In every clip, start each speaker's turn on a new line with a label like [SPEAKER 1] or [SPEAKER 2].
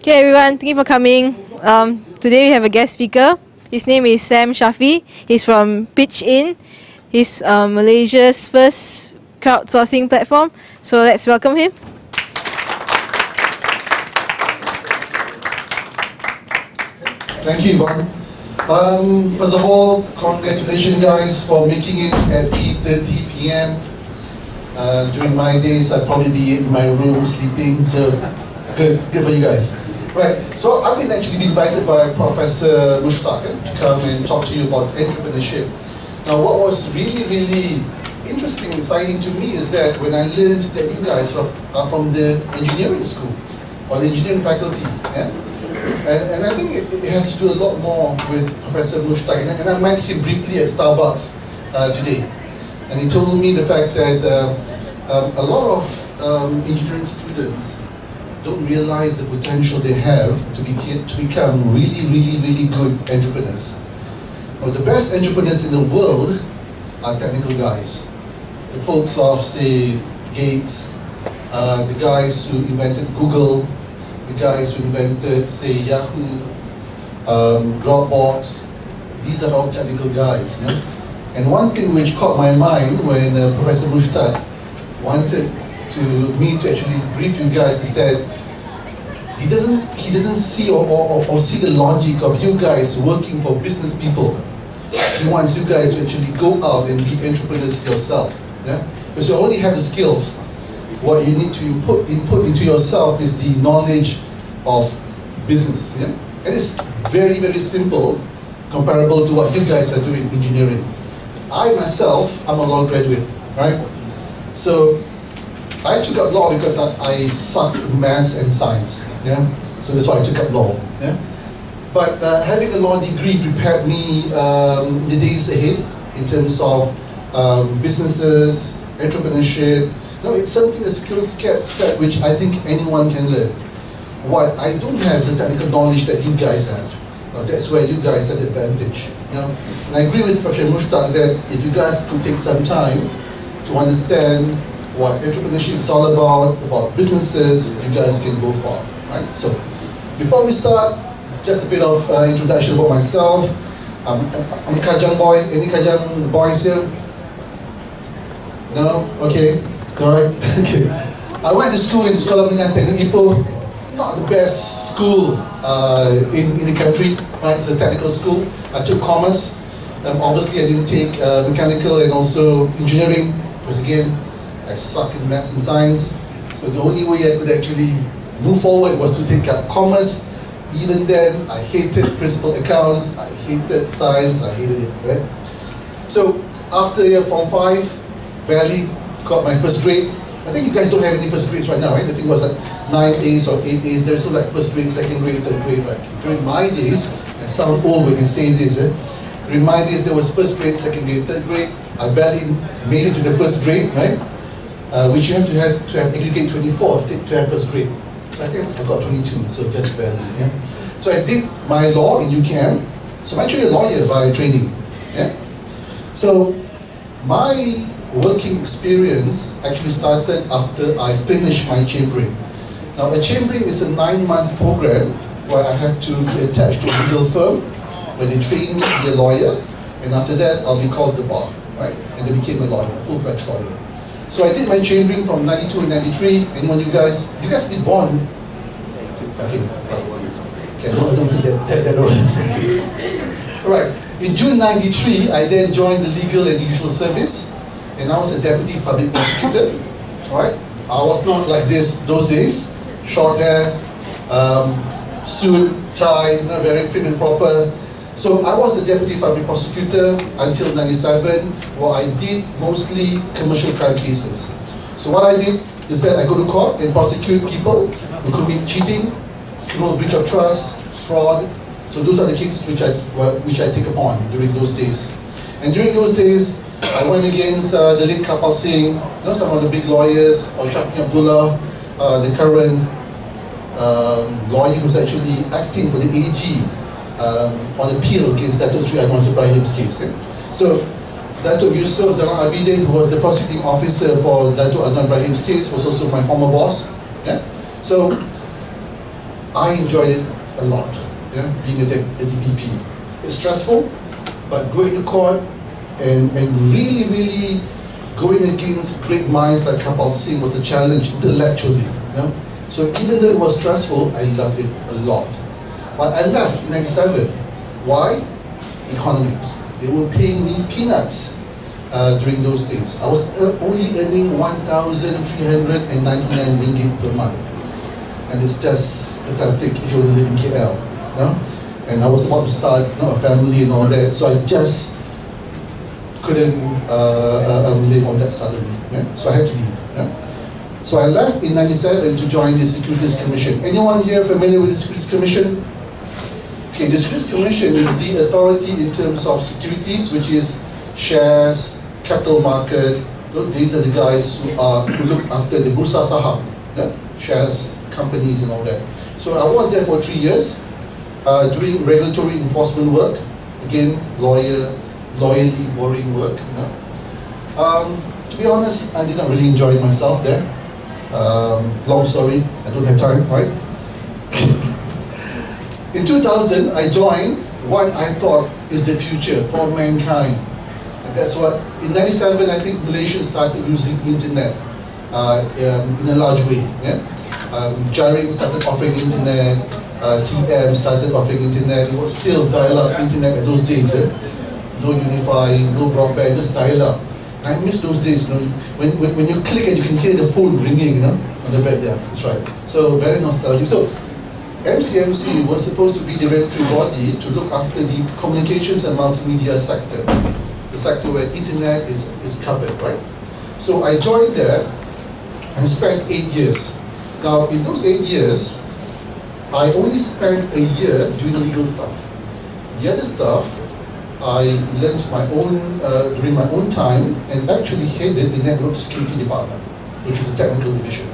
[SPEAKER 1] Okay, everyone, thank you for coming. Today we have a guest speaker. His name is Sam Shafi. He's from Pitch In. He's Malaysia's first crowdsourcing platform. So let's welcome him.
[SPEAKER 2] Thank you, Yvonne. First of all, congratulations guys for making it at 8:30 p.m. During my days, I'd probably be in my room sleeping, so good for you guys. Right, so I've been actually invited by Professor Mushtaq to come and talk to you about entrepreneurship. Now, what was really interesting and exciting to me is that when I learned that you guys are from the engineering school, or the engineering faculty, yeah? And I think it has to do a lot more with Professor Mushtaq. And I met him briefly at Starbucks today. And he told me the fact that a lot of engineering students don't realize the potential they have to become really good entrepreneurs. Now, the best entrepreneurs in the world are technical guys. The folks of, say, Gates, the guys who invented Google, the guys who invented, say, Yahoo, Dropbox. These are all technical guys. You know? And one thing which caught my mind when Professor Mushtaq wanted me to actually brief you guys is that he doesn't see or see the logic of you guys working for business people. He wants you guys to actually go out and be entrepreneurs yourself. Yeah? Because you already have the skills. What you need to input into yourself is the knowledge of business. Yeah? And it's very simple, comparable to what you guys are doing in engineering. I myself, I'm a law graduate, right? So I took up law because I sucked in maths and science. Yeah? So that's why I took up law. Yeah? But having a law degree prepared me in the days ahead in terms of businesses, entrepreneurship. No, it's something, a skill set which I think anyone can learn. What I don't have is the technical knowledge that you guys have. That's where you guys have the advantage. You know? And I agree with Professor Mushtaq that if you guys could take some time to understand what entrepreneurship is all about businesses, you guys can go far. Right? So, before we start, just a bit of introduction about myself. I'm a Kajang boy. Any Kajang boys here? No? Okay. Alright, okay. I went to school in Sekolah Menengah Teknik Ipoh, not the best school in the country, right? It's a technical school. I took commerce. Obviously, I didn't take mechanical and also engineering, because again, I suck in maths and science. So the only way I could actually move forward was to take up commerce. Even then, I hated principal accounts, I hated science, I hated it, right? So after Form 5, barely got my first grade. I think you guys don't have any first grades right now, right? I think it was like 9 A's or 8 A's. There's no like first grade, second grade, third grade, right? During my days, I sound old when I say this, during my days there was first grade, second grade, third grade. I barely made it to the first grade, right? Which you have to have aggregate 24 to have first grade. So I think I got 22, so just barely. Yeah? So I did my law in UCAM. So I'm actually a lawyer by training. Yeah? So my working experience actually started after I finished my chambering. Now, a chambering is a 9-month program where I have to be attached to a legal firm where they train me to be a lawyer, and after that I'll be called the bar, right? And then became a lawyer, a full-fledged lawyer. So I did my chambering from 92 and 93. Anyone you guys been born? Okay, okay, don't forget that. Right. In June 93, I then joined the legal and judicial service, and I was a deputy public prosecutor. Right? I was not like this those days. Short hair, suit, tie, very prim and proper. So I was a deputy public prosecutor until 97, where I did mostly commercial crime cases. So what I did is that I go to court and prosecute people who commit cheating, criminal breach of trust, fraud. So those are the cases which I take upon during those days. And during those days, I went against the late Kapal Singh, some of the big lawyers, or Shafi Abdullah, the current lawyer who's actually acting for the AG on appeal against Dato' Sri Anwar Ibrahim's case. So Dato' Yusof Zainal Abidin, who was the prosecuting officer for Dato' Anwar Ibrahim's case, was also my former boss. Yeah? So I enjoyed it a lot, yeah, being a DPP. It's stressful, but going to court and really going against great minds like Kapil Singh was a challenge intellectually. Yeah? So even though it was stressful, I loved it a lot. But I left in '97. Why? Economics. They were paying me peanuts during those days. I was only earning 1,399 ringgit per month. And it's just pathetic if you want to live in KL. No? And I was about to start a family and all that, so I just couldn't live on that salary. Yeah? So I had to leave. Yeah? So I left in '97 to join the Securities Commission. Anyone here familiar with the Securities Commission? Okay, the Securities Commission is the authority in terms of securities, which is shares, capital market. These are the guys who look after the Bursa Saham, yeah? Shares, companies and all that. So I was there for 3 years, doing regulatory enforcement work. Again, loyally boring work. You know? To be honest, I did not really enjoy myself there. Long story, I don't have time, right? In 2000, I joined what I thought is the future for mankind. And that's what, in '97, I think Malaysians started using internet in a large way. Yeah? Jaring started offering internet, TM started offering internet. It was still dial-up internet at those days. No unifying, no broadband, just dial-up. I miss those days. You know, when you click and you can hear the phone ringing, you know, on the back. Yeah, that's right. So very nostalgic. So MCMC was supposed to be the regulatory body to look after the communications and multimedia sector, the sector where internet is covered, right? So I joined there and spent 8 years. Now, in those 8 years, I only spent a year doing legal stuff. The other stuff, I learned my own during my own time and actually headed the network security department, which is a technical division.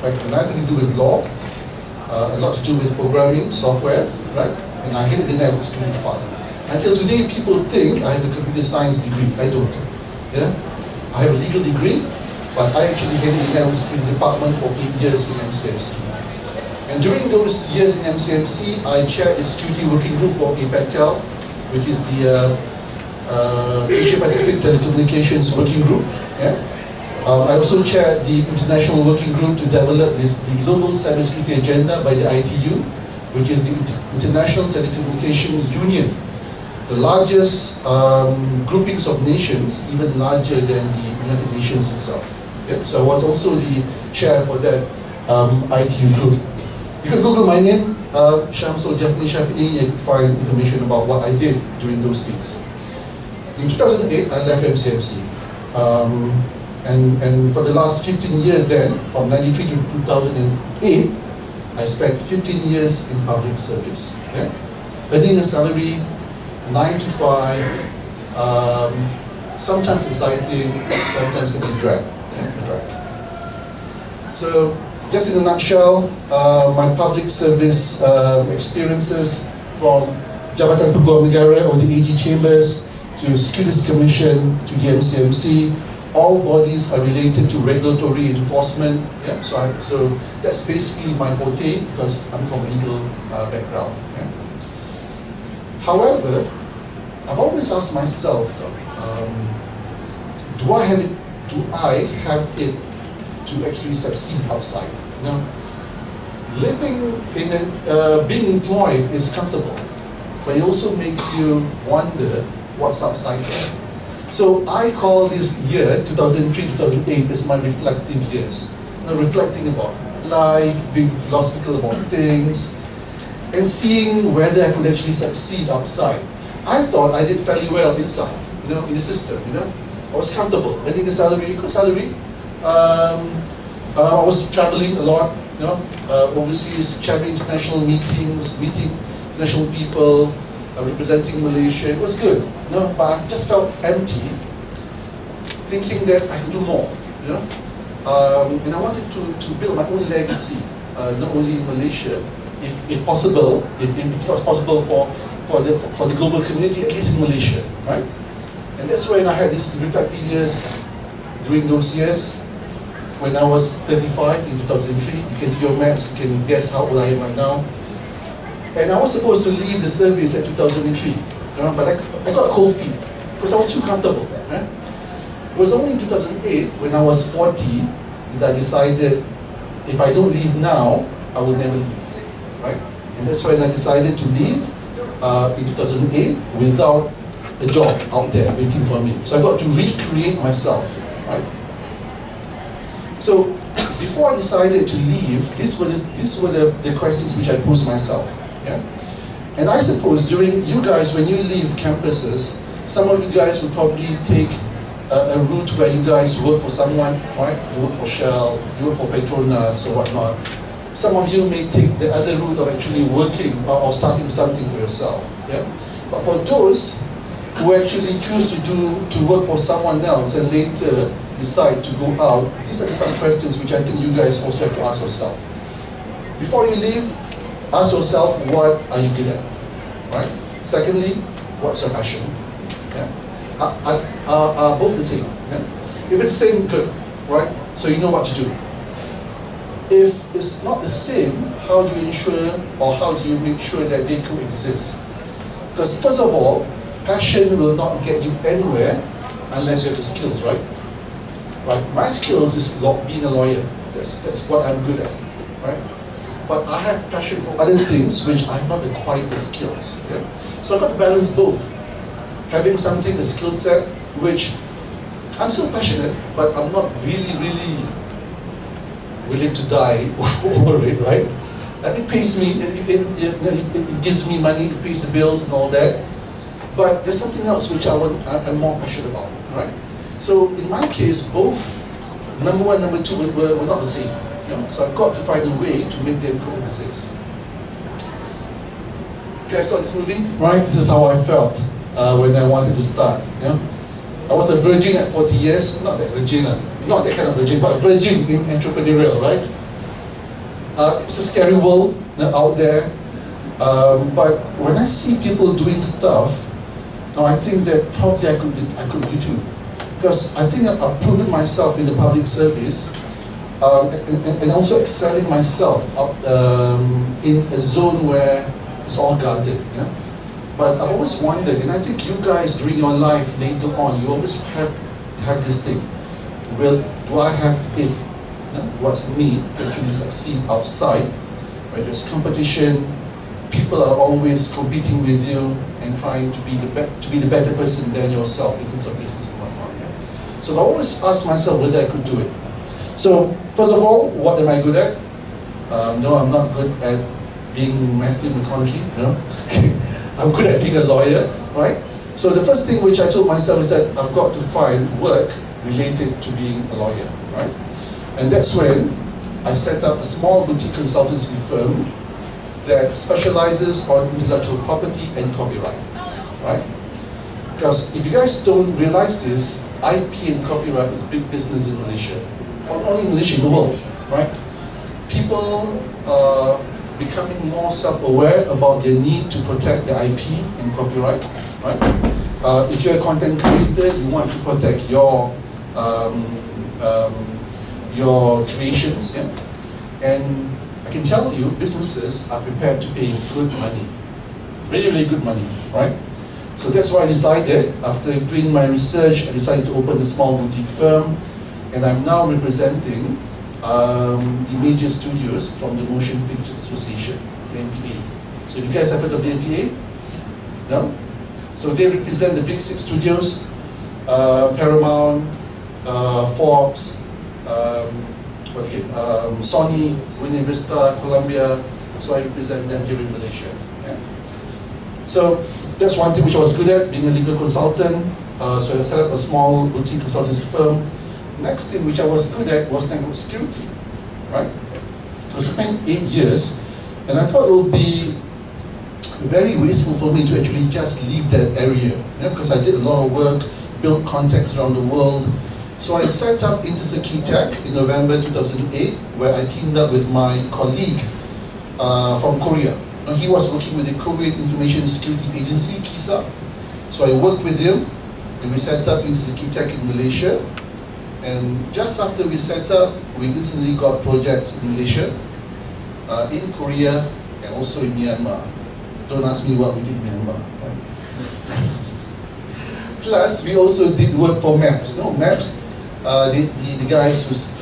[SPEAKER 2] Right? And nothing to do with law, a lot to do with programming, software, right? And I headed the network security department. Until today, people think I have a computer science degree. I don't. Yeah? I have a legal degree, but I actually headed the network security department for 8 years in MCMC. And during those years in MCMC, I chaired the security working group for APACTEL, which is the Asia Pacific Telecommunications Working Group. Yeah? I also chaired the international working group to develop the Global Cybersecurity Agenda by the ITU, which is the International Telecommunication Union, the largest groupings of nations, even larger than the United Nations itself. Yeah? So I was also the chair for that ITU group. You can Google my name, Shamsul Jafni Shafi'i, you could find information about what I did during those days. In 2008, I left MCMC. And for the last 15 years then, from '93 to 2008, I spent 15 years in public service. Yeah? Earning a salary, 9 to 5, sometimes exciting, sometimes can be drag. Yeah? So, just in a nutshell, my public service experiences from Jabatan Peguam Negara or the AG Chambers to Securities Commission to the MCMC, all bodies are related to regulatory enforcement. Yeah? So that's basically my forte because I'm from a legal background. Yeah? However, I've always asked myself, do I have it to actually succeed outside? You know, being employed is comfortable, but it also makes you wonder what's outside there. So I call this year, 2003-2008, is my reflective years. You know, reflecting about life, being philosophical about things, and seeing whether I could actually succeed outside. I thought I did fairly well inside, you know, in the system, you know. I was comfortable, earning a salary, good salary. I was traveling a lot, you know, overseas, chairing international meetings, meeting international people, representing Malaysia. It was good, you know, but I just felt empty, thinking that I could do more, you know. And I wanted to build my own legacy, not only in Malaysia, if possible, if it was possible for the global community, at least in Malaysia, right? And that's when I had these reflective years. During those years, when I was 35 in 2003. You can do your maths, you can guess how old I am right now. And I was supposed to leave the service at 2003, but I got a cold feet because I was too comfortable. Right? It was only in 2008 when I was 40 that I decided if I don't leave now, I will never leave. Right? And that's when I decided to leave in 2008 without a job out there waiting for me. So I got to recreate myself. Right? So before I decided to leave, these were the questions which I posed myself. Yeah? And I suppose during you guys, when you leave campuses, some of you guys would probably take a route where you guys work for someone, right? You work for Shell, you work for Petronas or whatnot. Some of you may take the other route of actually working or starting something for yourself. Yeah? But for those who actually choose to work for someone else and later decide to go out, these are some questions which I think you guys also have to ask yourself. Before you leave, ask yourself, what are you good at, right? Secondly, what's your passion? Yeah? Are both the same? Yeah? If it's the same, good, right? So you know what to do. If it's not the same, how do you ensure or how do you make sure that they coexist? Because first of all, passion will not get you anywhere unless you have the skills, right? Right? My skills is being a lawyer. That's what I'm good at, right? But I have passion for other things which I've not acquired the skills. Yeah? So I've got to balance both. Having something, a skill set, which I'm still passionate, but I'm not really willing to die over it, right? And it pays me, it gives me money, it pays the bills and all that. But there's something else which I'm more passionate about, right? So in my case, both number one, number two were not the same. You know? So I've got to find a way to make them coexist. Okay, I saw this movie, right? This is how I felt when I wanted to start. You know? I was a virgin at 40 years, not that virgin, not that kind of virgin, but virgin in entrepreneurial, right? It's a scary world out there, but when I see people doing stuff, now I think that probably I could do too. Because I think I've proven myself in the public service and also excelling myself in a zone where it's all guarded. Yeah? But I've always wondered, and I think you guys during your life later on, you always have this thing. Well, do I have it? What's me to actually succeed outside? Where there's competition, people are always competing with you and trying to be the better person than yourself in terms of business and whatnot. Yeah? So I always ask myself whether I could do it. So first of all, what am I good at? No, I'm not good at being Matthew McConaughey. No, I'm good at being a lawyer, right? So the first thing which I told myself is that I've got to find work related to being a lawyer, right? And that's when I set up a small boutique consultancy firm that specializes on intellectual property and copyright, right? Because if you guys don't realize this, IP and copyright is big business in Malaysia. Not only in Malaysia, in the world, right? People are becoming more self-aware about their need to protect their IP and copyright, right? If you're a content creator, you want to protect your creations, yeah? And I can tell you, businesses are prepared to pay good money, really good money, right? So that's why I decided, after doing my research, I decided to open a small boutique firm, and I'm now representing the major studios from the Motion Pictures Association, the MPA. So if you guys have heard of the MPA? No? So they represent the big 6 studios, Paramount, Fox, Sony, Universal, Columbia. So I represent them here in Malaysia. Yeah? So that's one thing which I was good at, being a legal consultant. So I set up a small boutique consultancy firm. Next thing which I was good at was network security, right? I spent 8 years, and I thought it would be very wasteful for me to actually just leave that area, yeah? Because I did a lot of work, built contacts around the world. So I set up InterSecurTech in November 2008, where I teamed up with my colleague from Korea. Now, he was working with the Korean Information Security Agency, KISA. So I worked with him, and we set up InterSecurTech in Malaysia. And just after we set up, we instantly got projects in Malaysia, in Korea, and also in Myanmar. Don't ask me what we did in Myanmar. Right? Plus, we also did work for MAPS. No, MAPS, the guys who's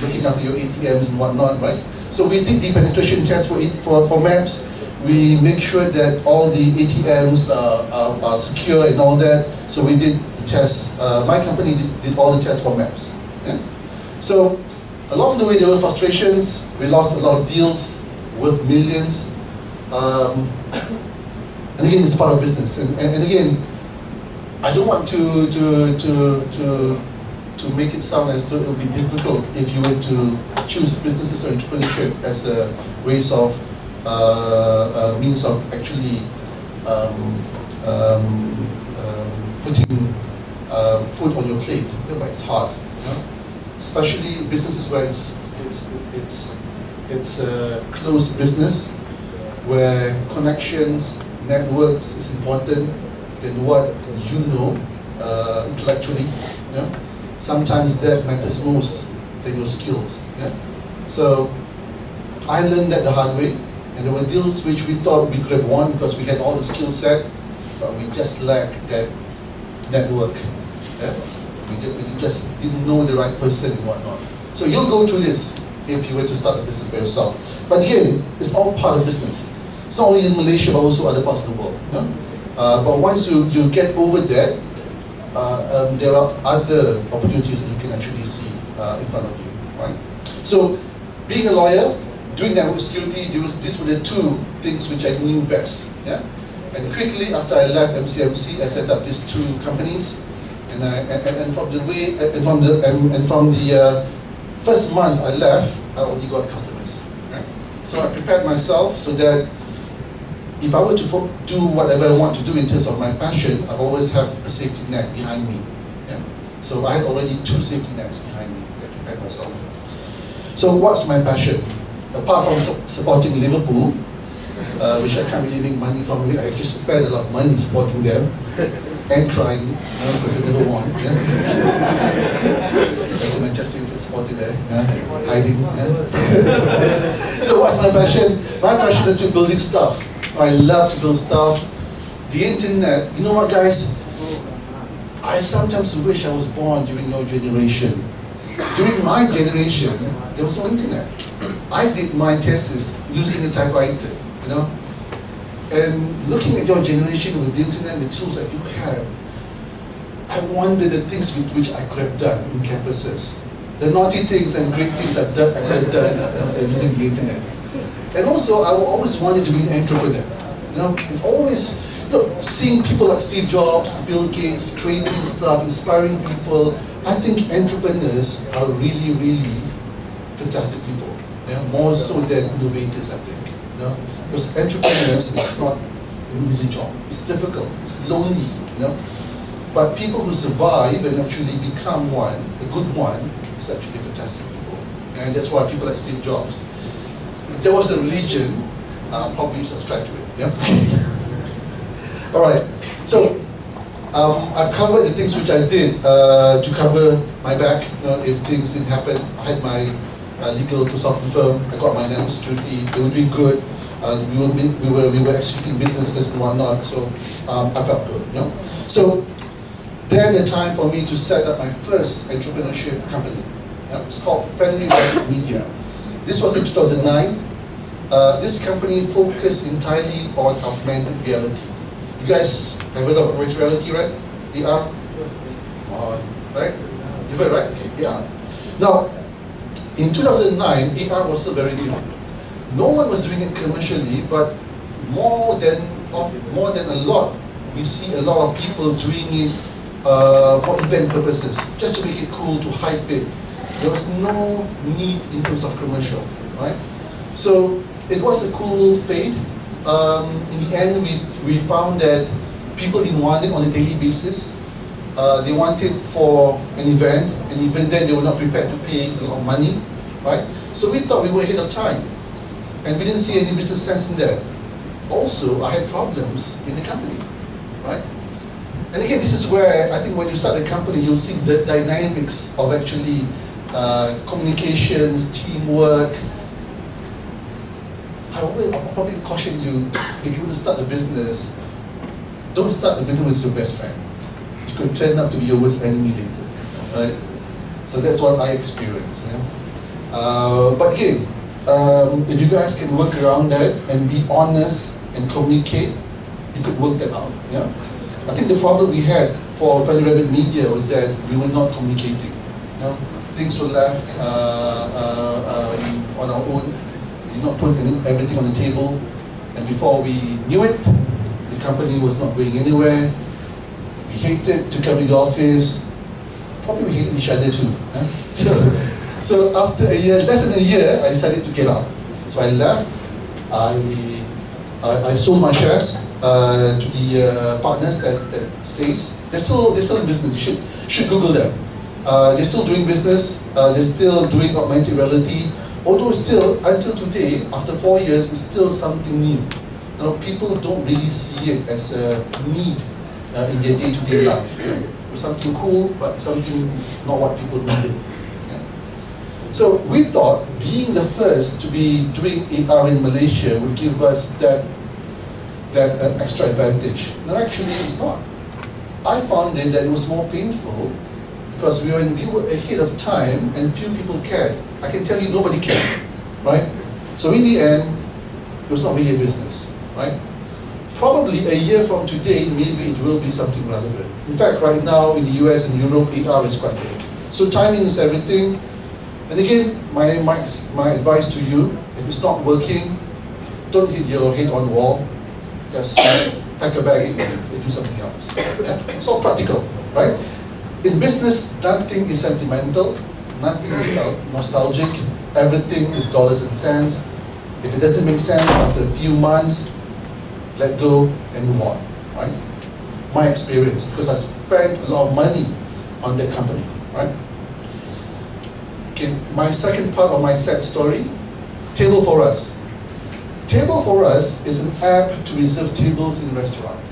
[SPEAKER 2] looking after your ATMs and whatnot, right? So we did the penetration test for MAPS. We make sure that all the ATMs are secure and all that. So we did the tests. My company did all the tests for MAPS. Yeah? So along the way there were frustrations. We lost a lot of deals worth millions. And again, it's part of business. And again, I don't want to make it sound as though it will be difficult if you were to choose businesses or entrepreneurship as a ways of means of actually putting food on your plate. Yeah, but it's hard, you know? Especially businesses where it's a closed business where connections, networks is important than what you know intellectually. You know? Sometimes that matters most than your skills. Yeah? So I learned that the hard way, and there were deals which we thought we could have won because we had all the skill set, but we just lacked that network. Yeah? We just didn't know the right person and whatnot. So you'll go through this if you were to start a business by yourself. But again, it's all part of business. It's not only in Malaysia, but also other parts of the world. Yeah? But once you get over that, there are other opportunities that you can actually see in front of you, right? So, being a lawyer, doing network security, these were the two things which I knew best. Yeah, and quickly after I left MCMC, I set up these two companies, and from the first month I left, I already got customers. Right? So I prepared myself so that if I were to do whatever I want to do in terms of my passion, I always have a safety net behind me. Yeah? So I had already two safety nets behind me that prepared myself. So what's my passion? Apart from supporting Liverpool, which I can't really make money from, I actually spend a lot of money supporting them and crying because they never won. Yeah? That's a Manchester United supporter there, hiding. Yeah? So what's my passion? My passion is to building stuff. I love to build stuff. The internet, you know what guys? I sometimes wish I was born during your generation. During my generation, there was no internet. I did my thesis using a typewriter, you know? And looking at your generation with the internet, the tools that you have, I wonder the things with which I could have done in campuses. The naughty things and great things I could have done using the internet. And also, I always wanted to be an entrepreneur. You know, and always, you know, seeing people like Steve Jobs, Bill Gates, training stuff, inspiring people. I think entrepreneurs are really, really fantastic people. Yeah? More so than innovators, I think. You know? Because entrepreneurs is not an easy job. It's difficult. It's lonely. You know. But people who survive and actually become one, a good one, is actually fantastic people. And that's why people like Steve Jobs. If there was a religion, I'll probably subscribe to it. Yeah? All right. So I've covered the things which I did to cover my back. You know, if things didn't happen, I had my legal consulting firm. I got my network security. They were doing good. We were executing businesses and whatnot. So I felt good. You know. So then the time for me to set up my first entrepreneurship company. Yeah? It's called Friendly Red Media. This was in 2009. This company focused entirely on augmented reality. You guys have heard of augmented reality, right? AR? Come on, right? You've heard, right? Okay, AR. Now, in 2009, AR was still very new. No one was doing it commercially, but more than a lot, we see a lot of people doing it for event purposes, just to make it cool, to hype it. There was no need in terms of commercial, right? So it was a cool fade. In the end, we found that people didn't want it on a daily basis. They wanted for an event that they were not prepared to pay a lot of money, right? So we thought we were ahead of time, and we didn't see any business sense in that. Also, I had problems in the company, right? And again, this is where I think when you start a company, you'll see the dynamics of actually communications, teamwork. I'll probably caution you, if you want to start a business, don't start the business with your best friend. You could turn out to be your worst enemy later, right? So that's what I experienced. Yeah? But again, if you guys can work around that and be honest and communicate, you could work that out. Yeah? I think the problem we had for Feather Rabbit Media was that we were not communicating. You know? Things were left on our own. We did not put everything on the table. And before we knew it, the company was not going anywhere. We hated to come to the office. Probably we hated each other too. Huh? So after a year, less than a year, I decided to get out. So I left. I sold my shares to the partners at States. They're still in business. You should Google them. They're still doing business. They're still doing augmented reality. Although still, until today, after 4 years, it's still something new. Now, people don't really see it as a need in their day-to-day life. Yeah? It was something cool, but something not what people needed. Yeah? So we thought being the first to be doing AR in Malaysia would give us that extra advantage. No, actually, it's not. I found that it was more painful because we were ahead of time and few people cared. I can tell you nobody cared, right? So in the end, it was not really a business, right? Probably a year from today, maybe it will be something relevant. In fact, right now in the US and Europe, AR is quite big. So timing is everything. And again, my advice to you, if it's not working, don't hit your head on the wall. Just pack your bags and do something else. Yeah? It's all practical, right? In business, nothing is sentimental, nothing is nostalgic, everything is dollars and cents. If it doesn't make sense after a few months, let go and move on, right? My experience, because I spent a lot of money on that company, right? Okay, my second part of my sad story, Table for Us. Table for Us is an app to reserve tables in restaurants.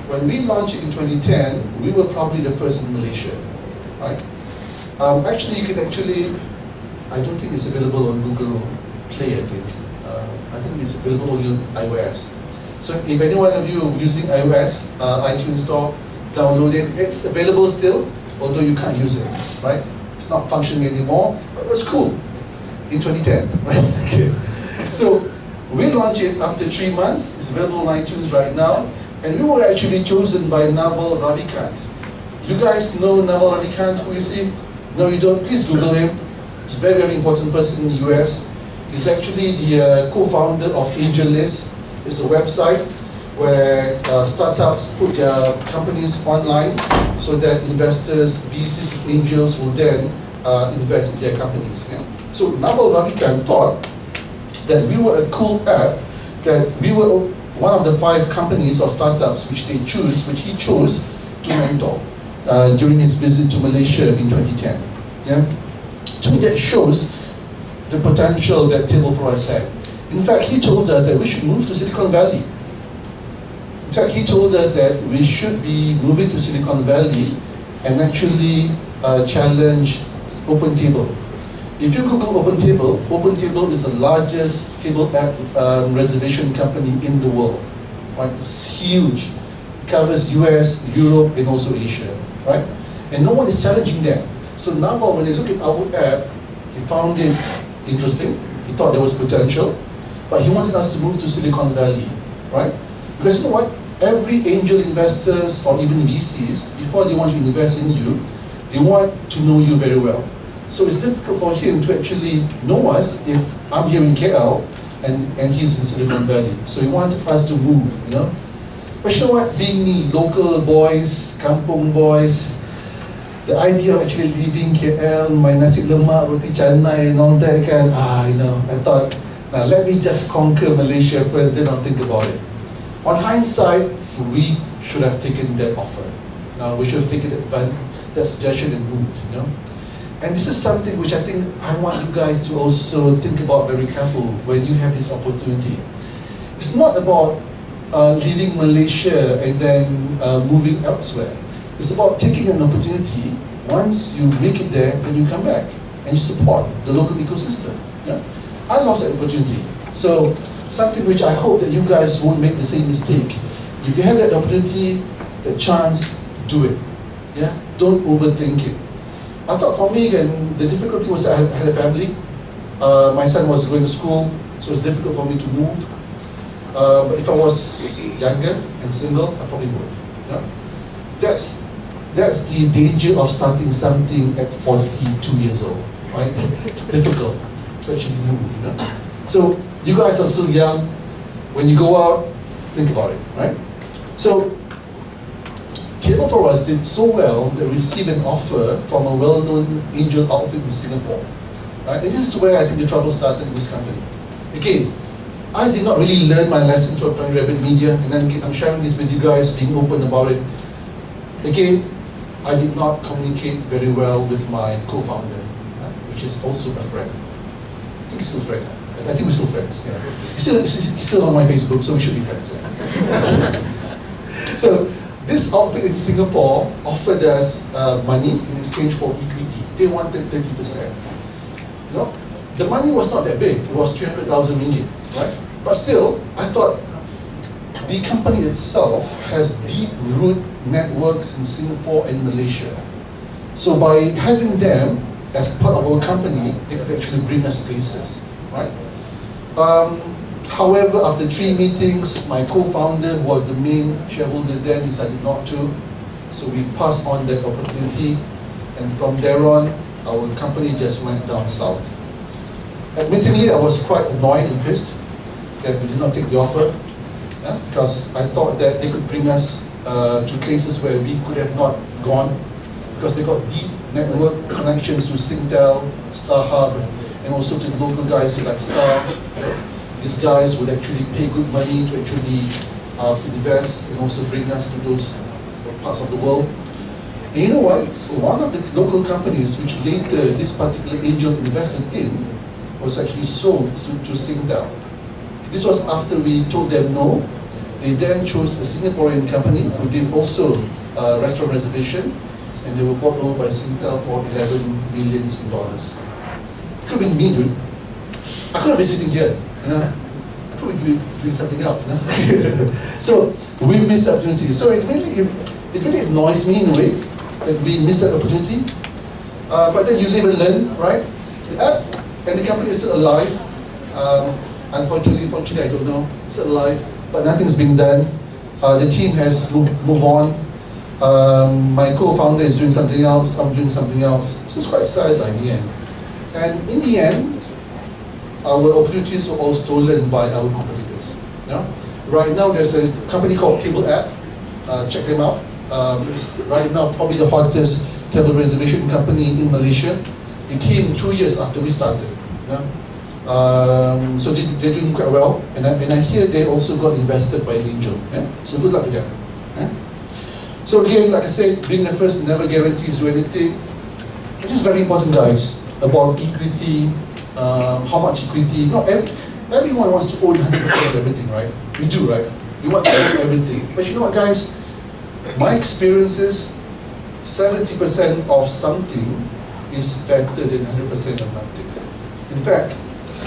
[SPEAKER 2] When we launched it in 2010, we were probably the first in Malaysia, right? Actually, I don't think it's available on Google Play, I think it's available only on iOS. So if any one of you are using iOS, iTunes Store, download it. It's available still, although you can't use it, right? It's not functioning anymore, but it was cool in 2010, right? Okay. So we launched it after 3 months. It's available on iTunes right now. And we were actually chosen by Naval Ravikant. You guys know Naval Ravikant, who is he? No, you don't. Please Google him. He's a very, very important person in the US. He's actually the co-founder of AngelList. It's a website where startups put their companies online so that investors, VCs, angels will then invest in their companies. Yeah? So Naval Ravikant thought that we were a cool app, that we were one of the 5 companies or startups which he chose to mentor during his visit to Malaysia in 2010. Yeah? To me, that shows the potential that Table for Us had. In fact, he told us that we should move to Silicon Valley. In fact, he told us that we should be moving to Silicon Valley and actually challenge OpenTable. If you Google OpenTable, OpenTable is the largest table app reservation company in the world. Right? It's huge. It covers US, Europe, and also Asia. Right? And no one is challenging them. So now when they look at our app, he found it interesting. He thought there was potential. But he wanted us to move to Silicon Valley. Right? Because you know what? Every angel investors or even VCs, before they want to invest in you, they want to know you very well. So it's difficult for him to actually know us if I'm here in KL and he's in Silicon Valley. So he wanted us to move, you know. But you know what? Being the local boys, kampung boys, the idea of actually leaving KL, my nasi lemak, roti canai and all that kind, you know, I thought, now let me just conquer Malaysia first, then I'll think about it. On hindsight, we should have taken that offer. Now we should have taken that suggestion and moved, you know. And this is something which I think I want you guys to also think about very careful when you have this opportunity. It's not about leaving Malaysia and then moving elsewhere. It's about taking an opportunity. Once you make it there, then you come back and you support the local ecosystem. Yeah? I lost that opportunity. So something which I hope that you guys won't make the same mistake. If you have that opportunity, the chance, do it. Yeah? Don't overthink it. I thought for me, again, the difficulty was that I had a family. My son was going to school, so it's difficult for me to move. But if I was younger and single, I probably would. Yeah? That's the danger of starting something at 42 years old, right? It's difficult to actually move. You know? So you guys are still young. When you go out, think about it, right? So Cable for Us did so well that we received an offer from a well-known angel outfit in Singapore, right? And this is where I think the trouble started in this company. Again, I did not really learn my lesson from Flying Rabbit Media, and then I'm sharing this with you guys, being open about it. Again, I did not communicate very well with my co-founder, which is also a friend. I think he's still a friend. I think we're still friends. Yeah. He's still on my Facebook, so we should be friends. Yeah. So this outfit in Singapore offered us money in exchange for equity. They wanted 30%. No, the money was not that big. It was 300,000 ringgit, right? But still, I thought the company itself has deep root networks in Singapore and Malaysia. So by having them as part of our company, they could actually bring us places, right? However, after 3 meetings, my co-founder, who was the main shareholder then, decided not to. So we passed on that opportunity, and from there on, our company just went down south. Admittedly, I was quite annoyed and pissed that we did not take the offer, because I thought that they could bring us to places where we could have not gone, because they got deep network connections to Singtel, StarHub, and also to local guys like Star. These guys would actually pay good money to actually invest and also bring us to those parts of the world. And you know what? One of the local companies which later this particular angel invested in was actually sold to Singtel. This was after we told them no. They then chose a Singaporean company who did also restaurant reservation, and they were bought over by Singtel for $11 million. It could have been me, dude. I could have been sitting here. You know, I could be doing something else. You know? So we missed the opportunity. So it really annoys me in a way that we missed that opportunity. But then you live and learn, right? The app and the company is still alive. Unfortunately, fortunately, I don't know. It's still alive, but nothing's been done. The team has moved on. My co-founder is doing something else. I'm doing something else. So it's quite sad in the end. And in the end, our opportunities were all stolen by our competitors. Yeah? Right now, there's a company called Table App. Check them out. It's right now probably the hottest table reservation company in Malaysia. They came 2 years after we started. Yeah? So they're doing quite well. And I hear they also got invested by an angel. Yeah? So good luck to them. Yeah? So again, like I said, being the first never guarantees you anything. It is very important, guys, about equity. How much equity? Not everyone wants to own 100% of everything, right? We do, right? We want to own everything. But you know what, guys? My experience is 70% of something is better than 100% of nothing. In fact,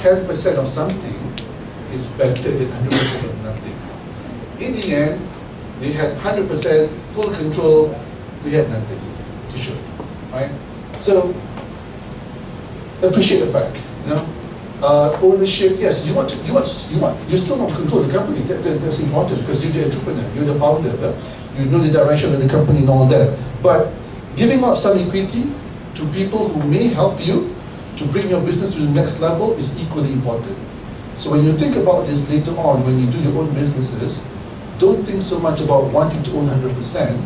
[SPEAKER 2] 10% of something is better than 100% of nothing. In the end, we had 100% full control. We had nothing to show, right? So appreciate the fact. You know, ownership. Yes, you still want to control the company. That's important because you're the entrepreneur, you're the founder, you know the direction of the company and all that. But giving out some equity to people who may help you to bring your business to the next level is equally important. So when you think about this later on, when you do your own businesses, don't think so much about wanting to own 100%.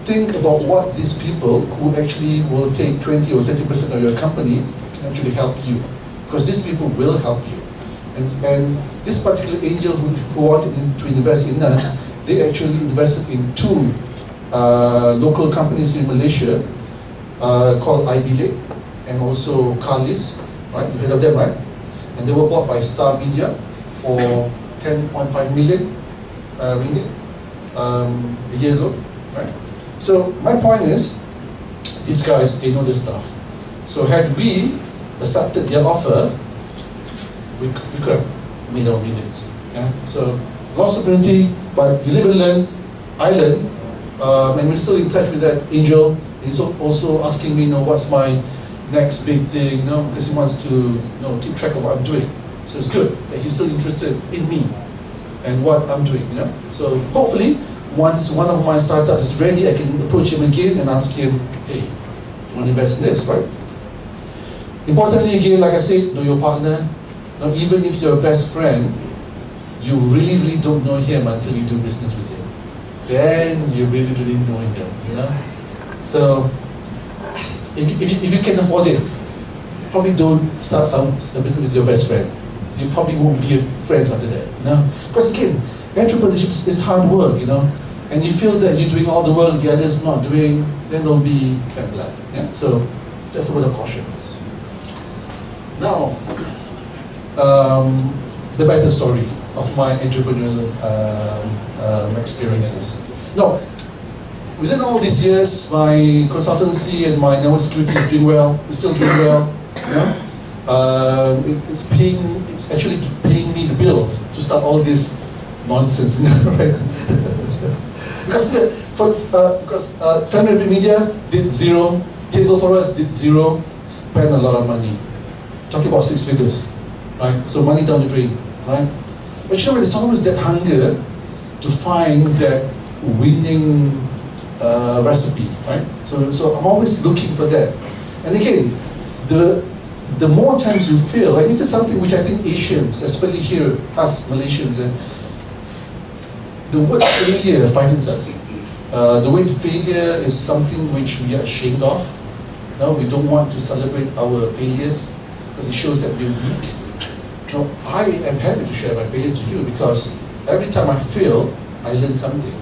[SPEAKER 2] Think about what these people who actually will take 20 or 30% of your company can actually help you. Because these people will help you. And this particular angel who wanted to invest in us, they actually invested in 2 local companies in Malaysia called iBilik and also Carlis, right? You've heard of them, right? And they were bought by Star Media for 10.5 million. ringgit a year ago, right? So my point is, these guys, they know this stuff. So had we accepted their offer, we could have made our millions. Yeah? So lost opportunity, but you live and learn. I learn, and we're still in touch with that angel. He's also asking me, what's my next big thing, because he wants to, keep track of what I'm doing. So it's good that he's still interested in me and what I'm doing, So hopefully, once one of my startups is ready, I can approach him again and ask him, hey, do you want to invest in this, right? Importantly, again, like I said, know your partner. Now, even if you're a best friend, you really, really don't know him until you do business with him. Then you really, really know him, So, if you can afford it, probably don't start a business with your best friend. You probably won't be friends after that, Because again, entrepreneurship is hard work, And you feel that you're doing all the work, the others not doing, then there'll be bad blood. Yeah? So, just a word of caution. Now, the better story of my entrepreneurial experiences. Now, within all these years, my consultancy and my network security is doing well. It's still doing well. It's actually paying me the bills to start all this nonsense, right? because Family Media did zero, Table for Us did zero, spent a lot of money. Talking about 6 figures, right? So money down the drain, right? But there's always that hunger to find that winning recipe, right? So I'm always looking for that. And again, the more times you fail, and this is something which I think Asians, especially here, us Malaysians, the word failure frightens us. The word failure is something which we are ashamed of. No, we don't want to celebrate our failures because it shows that we're weak. Now, I am happy to share my failures to you because every time I fail, I learn something.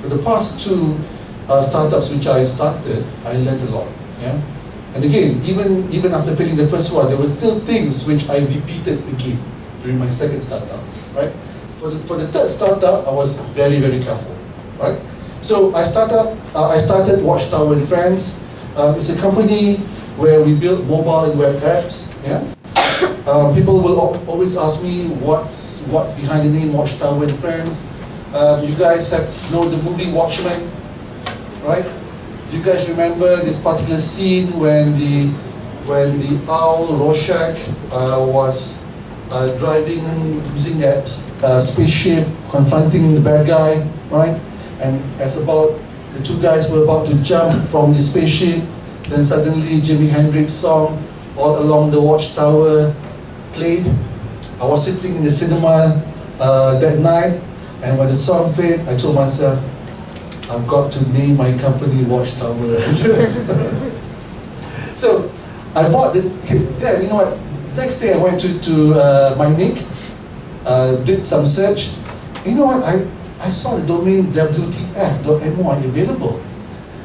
[SPEAKER 2] For the past 2 startups which I started, I learned a lot. Yeah? And again, even after failing the first one, there were still things which I repeated again during my second startup. Right? For the third startup, I was very, very careful. Right? So I started Watchtower and Friends. It's a company where we build mobile and web apps. Yeah? People will always ask me what's behind the name Watchtower and Friends. You guys know the movie Watchmen, right? Do you guys remember this particular scene when the owl Rorschach was driving using that spaceship, confronting the bad guy, right? And as the 2 guys were about to jump from the spaceship, then suddenly Jimi Hendrix song All Along the Watchtower played. I was sitting in the cinema that night, and when the song played, I told myself, I've got to name my company Watchtower. So I bought then you know what? Next day I went to my nick, did some search. You know what? I saw the domain WTF.my available.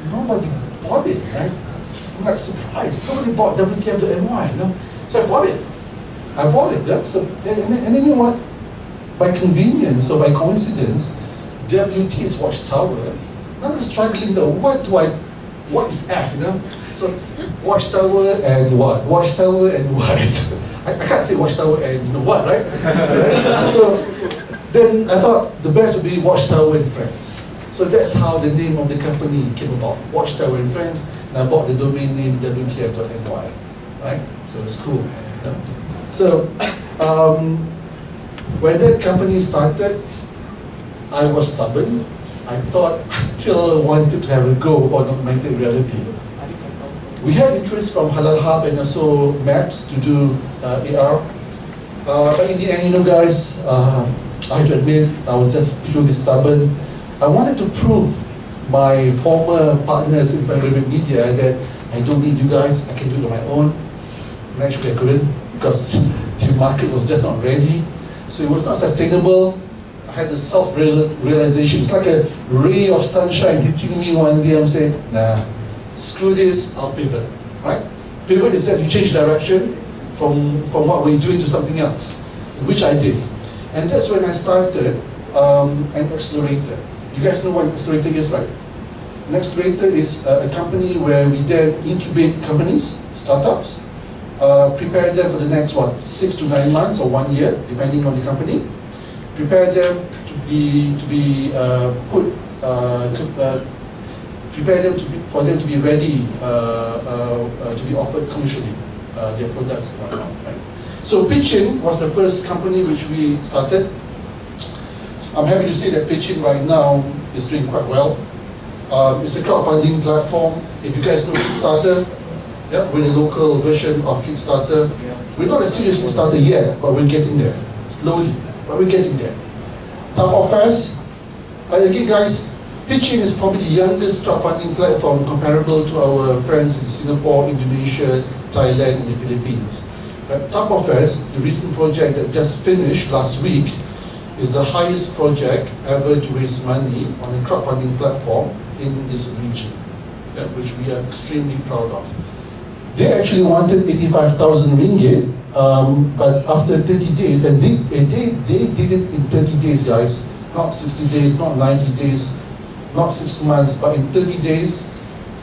[SPEAKER 2] Nobody bought it, right? I'm like surprised. Nobody bought WTF.my, So I bought it. Yeah? So and then you know what? By convenience or by coincidence, WT is Watchtower. I was struggling though. What is F? So Watchtower and what? Watchtower and what? I can't say Watchtower and what, right? So then I thought the best would be Watchtower and Friends. So that's how the name of the company came about. Watchtower and Friends. And I bought the domain name WTF.my, right? So it's cool. Yeah? So when that company started, I was stubborn. I thought I still wanted to have a go on augmented reality. We had interest from Halal Hub and also Maps to do AR. But in the end, guys, I have to admit, I was just purely stubborn. I wanted to prove my former partners in Family Media that I don't need you guys, I can do it on my own. And actually I couldn't because the market was just not ready. So it was not sustainable. I had the self-realization. It's like a ray of sunshine hitting me one day. I'm saying, nah, screw this, I'll pivot, right? Pivot is that you change direction from what we're doing to something else, which I did. And that's when I started an accelerator. You guys know what an accelerator is, right? An accelerator is a company where we then incubate companies, startups, prepare them for the next 6 to 9 months or 1 year, depending on the company. Prepare them for them to be ready to be offered commercially their products. Right? So Pitch-in was the first company which we started. I'm happy to say that Pitch-in right now is doing quite well. It's a crowdfunding platform. If you guys know Kickstarter, yeah, we're a local version of Kickstarter. We're not a serious Kickstarter yet, but we're getting there. Slowly, but we're getting there. Tapao Fest. Again guys, Pitch-in is probably the youngest crowdfunding platform comparable to our friends in Singapore, Indonesia, Thailand, and the Philippines. But Tapao Fest, the recent project that just finished last week, is the highest project ever to raise money on a crowdfunding platform in this region, yeah, which we are extremely proud of. They actually wanted 85,000 ringgit, but after 30 days, and they did it in 30 days, guys, not 60 days, not 90 days, not 6 months, but in 30 days,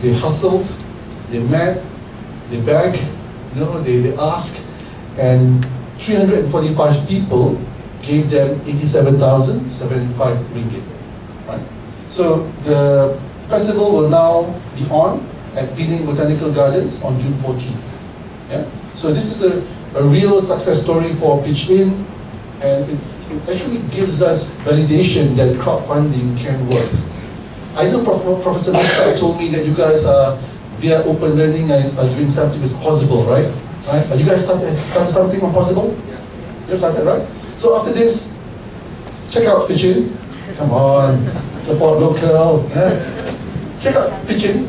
[SPEAKER 2] they hustled, they met, they begged, you know, they asked, and 345 people gave them 87,075 ringgit. Right? So the festival will now be on at Penang Botanical Gardens on June 14. Yeah? So this is a real success story for Pitch-in, and it actually gives us validation that crowdfunding can work. I know Professor Mishra told me that you guys are, via open learning, are doing something that's possible, right? Right? You guys started something on Possible? Yeah. You started, right? So after this, check out Pitch-in. Come on, support local. Yeah. Check out Pitch-in.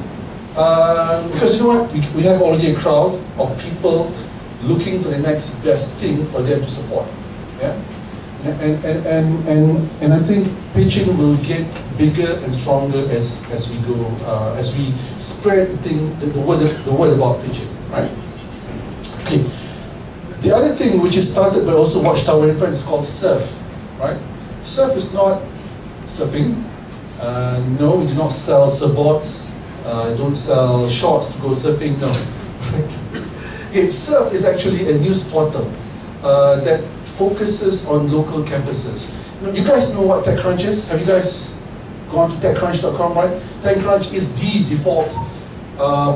[SPEAKER 2] Because you know what? We have already a crowd of people looking for the next best thing for them to support. Yeah? And I think Pitch-in will get bigger and stronger as we go, as we spread the word about Pitch-in, right? Okay. The other thing which is started by also Watchtower and Friends is called Surf, right? Surf is not surfing. No, we do not sell surfboards. Don't sell shorts to go surfing. No. Right? Okay, Surf is actually a news portal that focuses on local campuses. You guys know what TechCrunch is? Have you guys gone to TechCrunch.com, right? TechCrunch is the default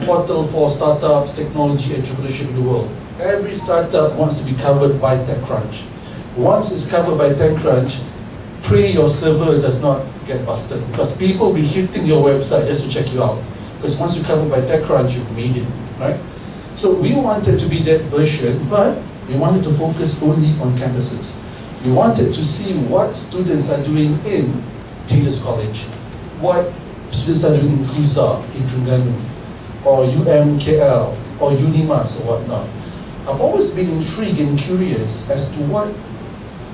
[SPEAKER 2] portal for startups, technology, and entrepreneurship in the world. Every startup wants to be covered by TechCrunch. Once it's covered by TechCrunch, pray your server does not get busted, because people will be hitting your website just to check you out. Because once you're covered by TechCrunch, you've made it, right? So we wanted to be that version, but we wanted to focus only on campuses. We wanted to see what students are doing in Taylor's College, what students are doing in KUSA, in Terengganu, or UMKL, or UNIMAS, or whatnot. I've always been intrigued and curious as to what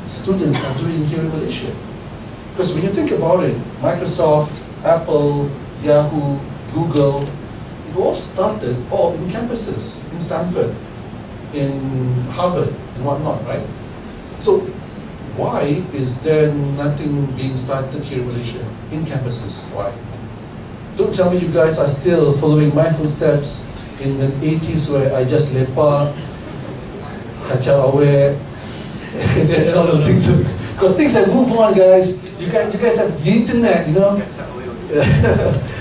[SPEAKER 2] students are doing here in Malaysia. Because when you think about it, Microsoft, Apple, Yahoo, Google, it all started all in campuses, in Stanford, in Harvard, and whatnot, right? So why is there nothing being started here in Malaysia, in campuses? Why? Don't tell me you guys are still following my footsteps in the 80s where I just lepak, kacau aware, and all those things. Because things have moved on, guys. You guys have the internet, you know.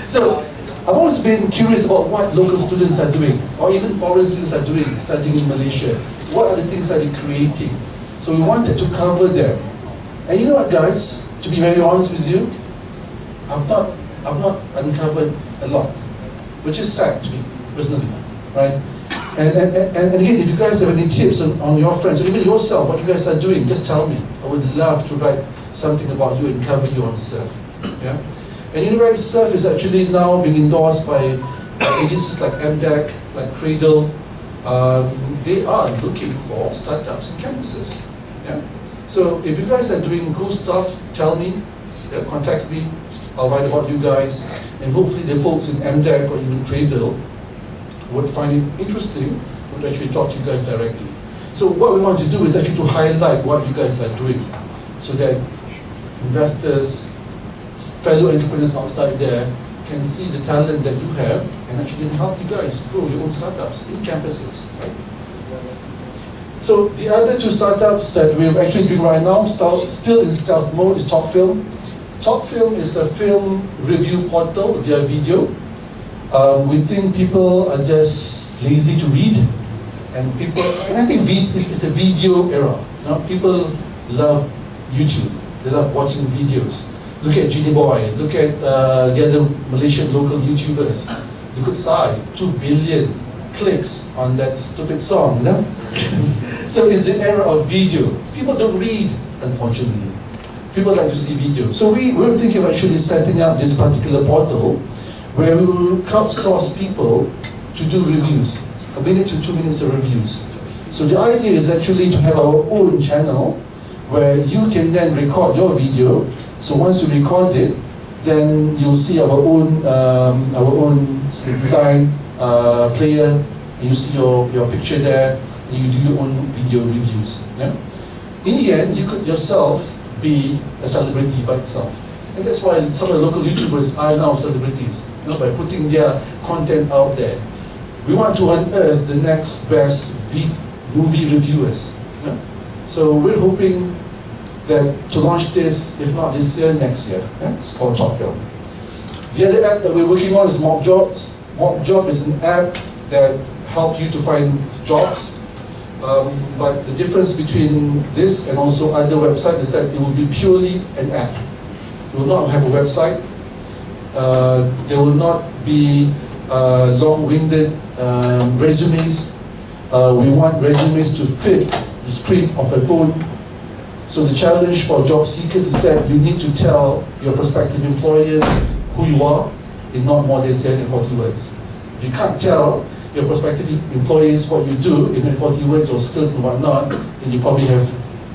[SPEAKER 2] So I've always been curious about what local students are doing, or even foreign students are doing, studying in Malaysia. What are the things that they're creating? So we wanted to cover them. And you know what, guys? To be very honest with you, I've not uncovered a lot, which is sad to me personally, right? And again, if you guys have any tips on your friends, or even yourself, what you guys are doing, just tell me. I would love to write something about you and cover you on Surf. Yeah? And you know, guys, Surf is actually now being endorsed by agencies like MDEC, like Cradle. They are looking for startups and campuses. Yeah? So if you guys are doing cool stuff, tell me, contact me. I'll write about you guys, and hopefully the folks in MDEC or even Cradle would find it interesting, would actually talk to you guys directly. So what we want to do is actually to highlight what you guys are doing, so that investors, fellow entrepreneurs outside there can see the talent that you have and actually can help you guys grow your own startups in campuses. Right? So the other two startups that we're actually doing right now, still in stealth mode, is TalkFilm. TalkFilm is a film review portal via video. We think people are just lazy to read, and I think it's a video era. You know, people love YouTube. They love watching videos. Look at Genie Boy. Look at the other Malaysian local YouTubers. Look at Sai, 2 billion clicks on that stupid song. You know? So it's the era of video. People don't read, unfortunately. People like to see video. So we're thinking of actually setting up this particular portal where we will crowdsource people to do reviews, 1 minute to 2 minutes of reviews. So the idea is actually to have our own channel where you can then record your video. So once you record it, then you'll see our own design player. You see your picture there. And you do your own video reviews. Yeah? In the end, you could yourself be a celebrity by itself. And that's why some of the local YouTubers are now celebrities, you know, by putting their content out there. We want to unearth the next best movie reviewers. Yeah? So we're hoping that to launch this, if not this year, next year. Yeah? It's called TalkFilm. The other app that we're working on is Mock Jobs. Mock Job is an app that helps you to find jobs. But the difference between this and also other websites is that it will be purely an app. It will not have a website. There will not be long-winded resumes. We want resumes to fit the screen of a phone. So the challenge for job seekers is that you need to tell your prospective employers who you are in not more than 40 words. If you can't tell your prospective employees what you do in 40 words or skills and whatnot, then you probably have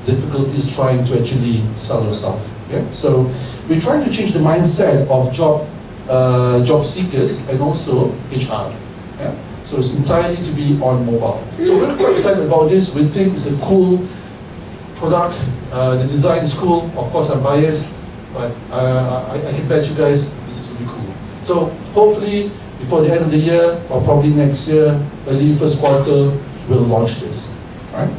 [SPEAKER 2] difficulties trying to actually sell yourself. Yeah? So we're trying to change the mindset of job seekers and also HR. Yeah? So it's entirely to be on mobile. So we're quite excited about this. We think it's a cool product. The design is cool. Of course, I'm biased, but I can bet you guys this is really cool. So hopefully, before the end of the year, or probably next year, early first quarter, we'll launch this. Right?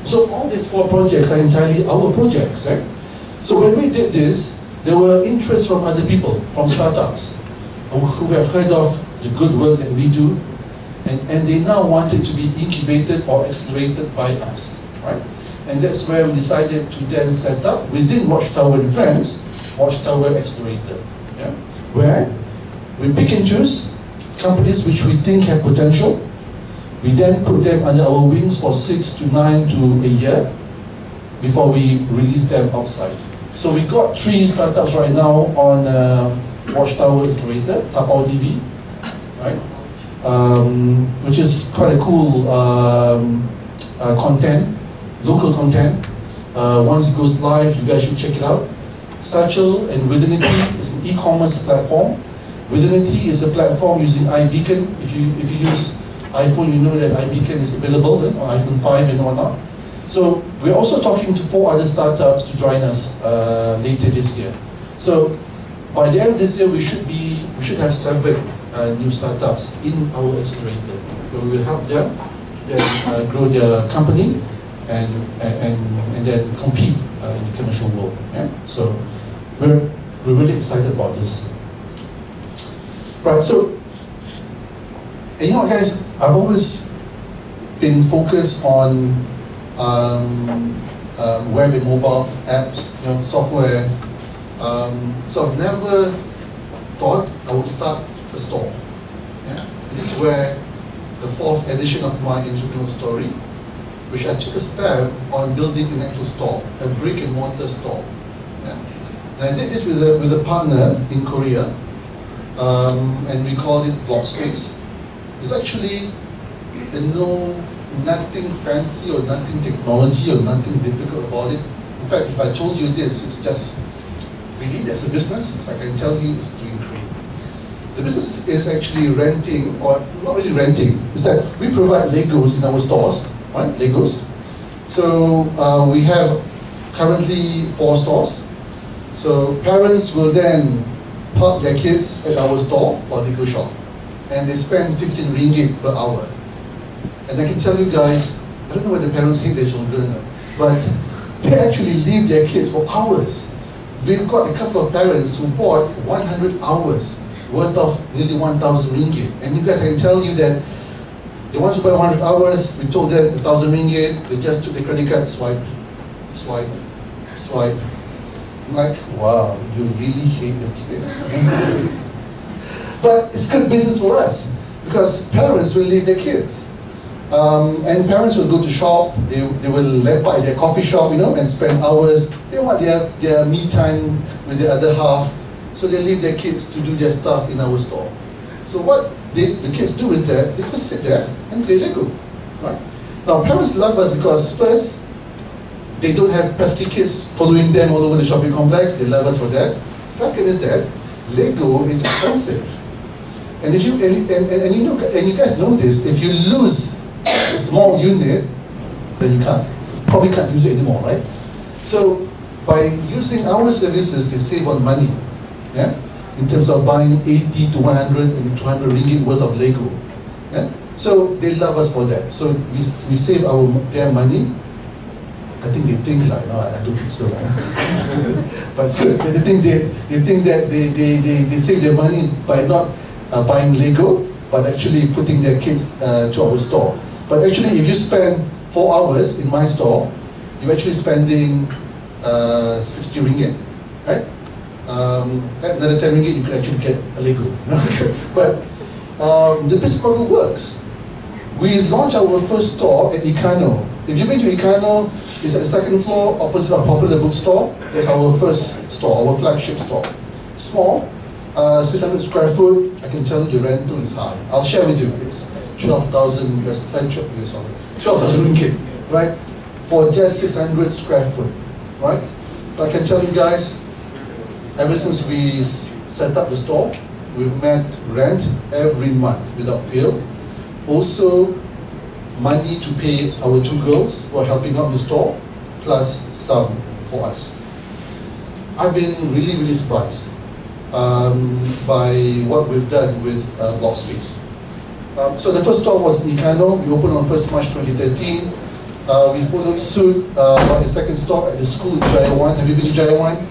[SPEAKER 2] So all these 4 projects are entirely our projects. Right? So when we did this, there were interest from other people, from startups, who have heard of the good work that we do, and they now wanted to be incubated or accelerated by us. Right? And that's where we decided to then set up, within Watchtower and Friends, Watchtower Accelerator. Yeah? Where we pick and choose companies which we think have potential. We then put them under our wings for 6 to 9 to a year before we release them outside. So we got 3 startups right now on Watchtower Accelerator, Tapao TV, right? Which is quite a cool content, local content. Once it goes live, you guys should check it out. Satchel and Withinity is an e-commerce platform. Withinity is a platform using iBeacon. If you use iPhone, you know that iBeacon is available on iPhone 5 and whatnot. So we're also talking to 4 other startups to join us later this year. So by the end of this year, we should have 7 new startups in our accelerator, where we will help them then grow their company and then compete in the commercial world. Yeah? So we're really excited about this. Right, so, and you know guys, I've always been focused on web and mobile apps, you know, software. So I've never thought I would start a store. Yeah? This is where the 4th edition of my entrepreneurial story, which I took a stab on building an actual store, a brick and mortar store. Yeah? And I did this with a partner in Korea. And we called it Blockspace. It's actually nothing fancy or nothing technology or nothing difficult about it. In fact, if I told you this, it's just, really, that's a business? I can tell you it's doing great. The business is actually renting, or not really renting, is that we provide Legos in our stores, right? Legos. So we have currently 4 stores. So parents will then park their kids at our store or Lego shop, and they spend 15 ringgit per hour. And I can tell you guys, I don't know whether parents hate their children, but they actually leave their kids for hours. We've got a couple of parents who bought 100 hours worth of nearly 1,000 ringgit. And you guys, I can tell you that they want to buy 100 hours, we told them 1,000 ringgit, they just took the credit card, swipe, swipe, swipe. I'm like, wow, you really hate your kid. But it's good business for us, because parents will leave their kids. And parents will go to shop, they will buy their coffee shop, and spend hours. They want their me time with the other half, so they leave their kids to do their stuff in our store. So what the kids do is that they just sit there and play Lego, right? Now parents love us because first, they don't have pesky kids following them all over the shopping complex. They love us for that. Second is that Lego is expensive, and if you and you guys know this. If you lose a small unit, then you probably can't use it anymore, right? So by using our services, they save on money, yeah, in terms of buying 80 to 100 and 200 ringgit worth of Lego, yeah. So they love us for that. So we save their money. I think they think like, no, I don't think so. But it's good. They think that they save their money by not buying Lego, but actually putting their kids to our store. But actually, if you spend 4 hours in my store, you're actually spending 60 ringgit, right? At another 10 ringgit, you could actually get a Lego. But the business model works. We launched our first store at Ikano. If you've been to Ikano, it's at the second floor, opposite of Popular Bookstore. That's our first store, our flagship store. Small, 600 square foot. I can tell you the rental is high. I'll share with you. It's 12,000 ringgit, right? For just 600 square foot, right? But I can tell you guys, ever since we set up the store, we've met rent every month without fail. Also, money to pay our 2 girls who are helping out the store, plus some for us. I've been really, really surprised by what we've done with Block Space. So the first store was in Ikano. We opened on 1st March 2013. We followed suit by a second store at the school in Jayawan. Have you been to Jayawan?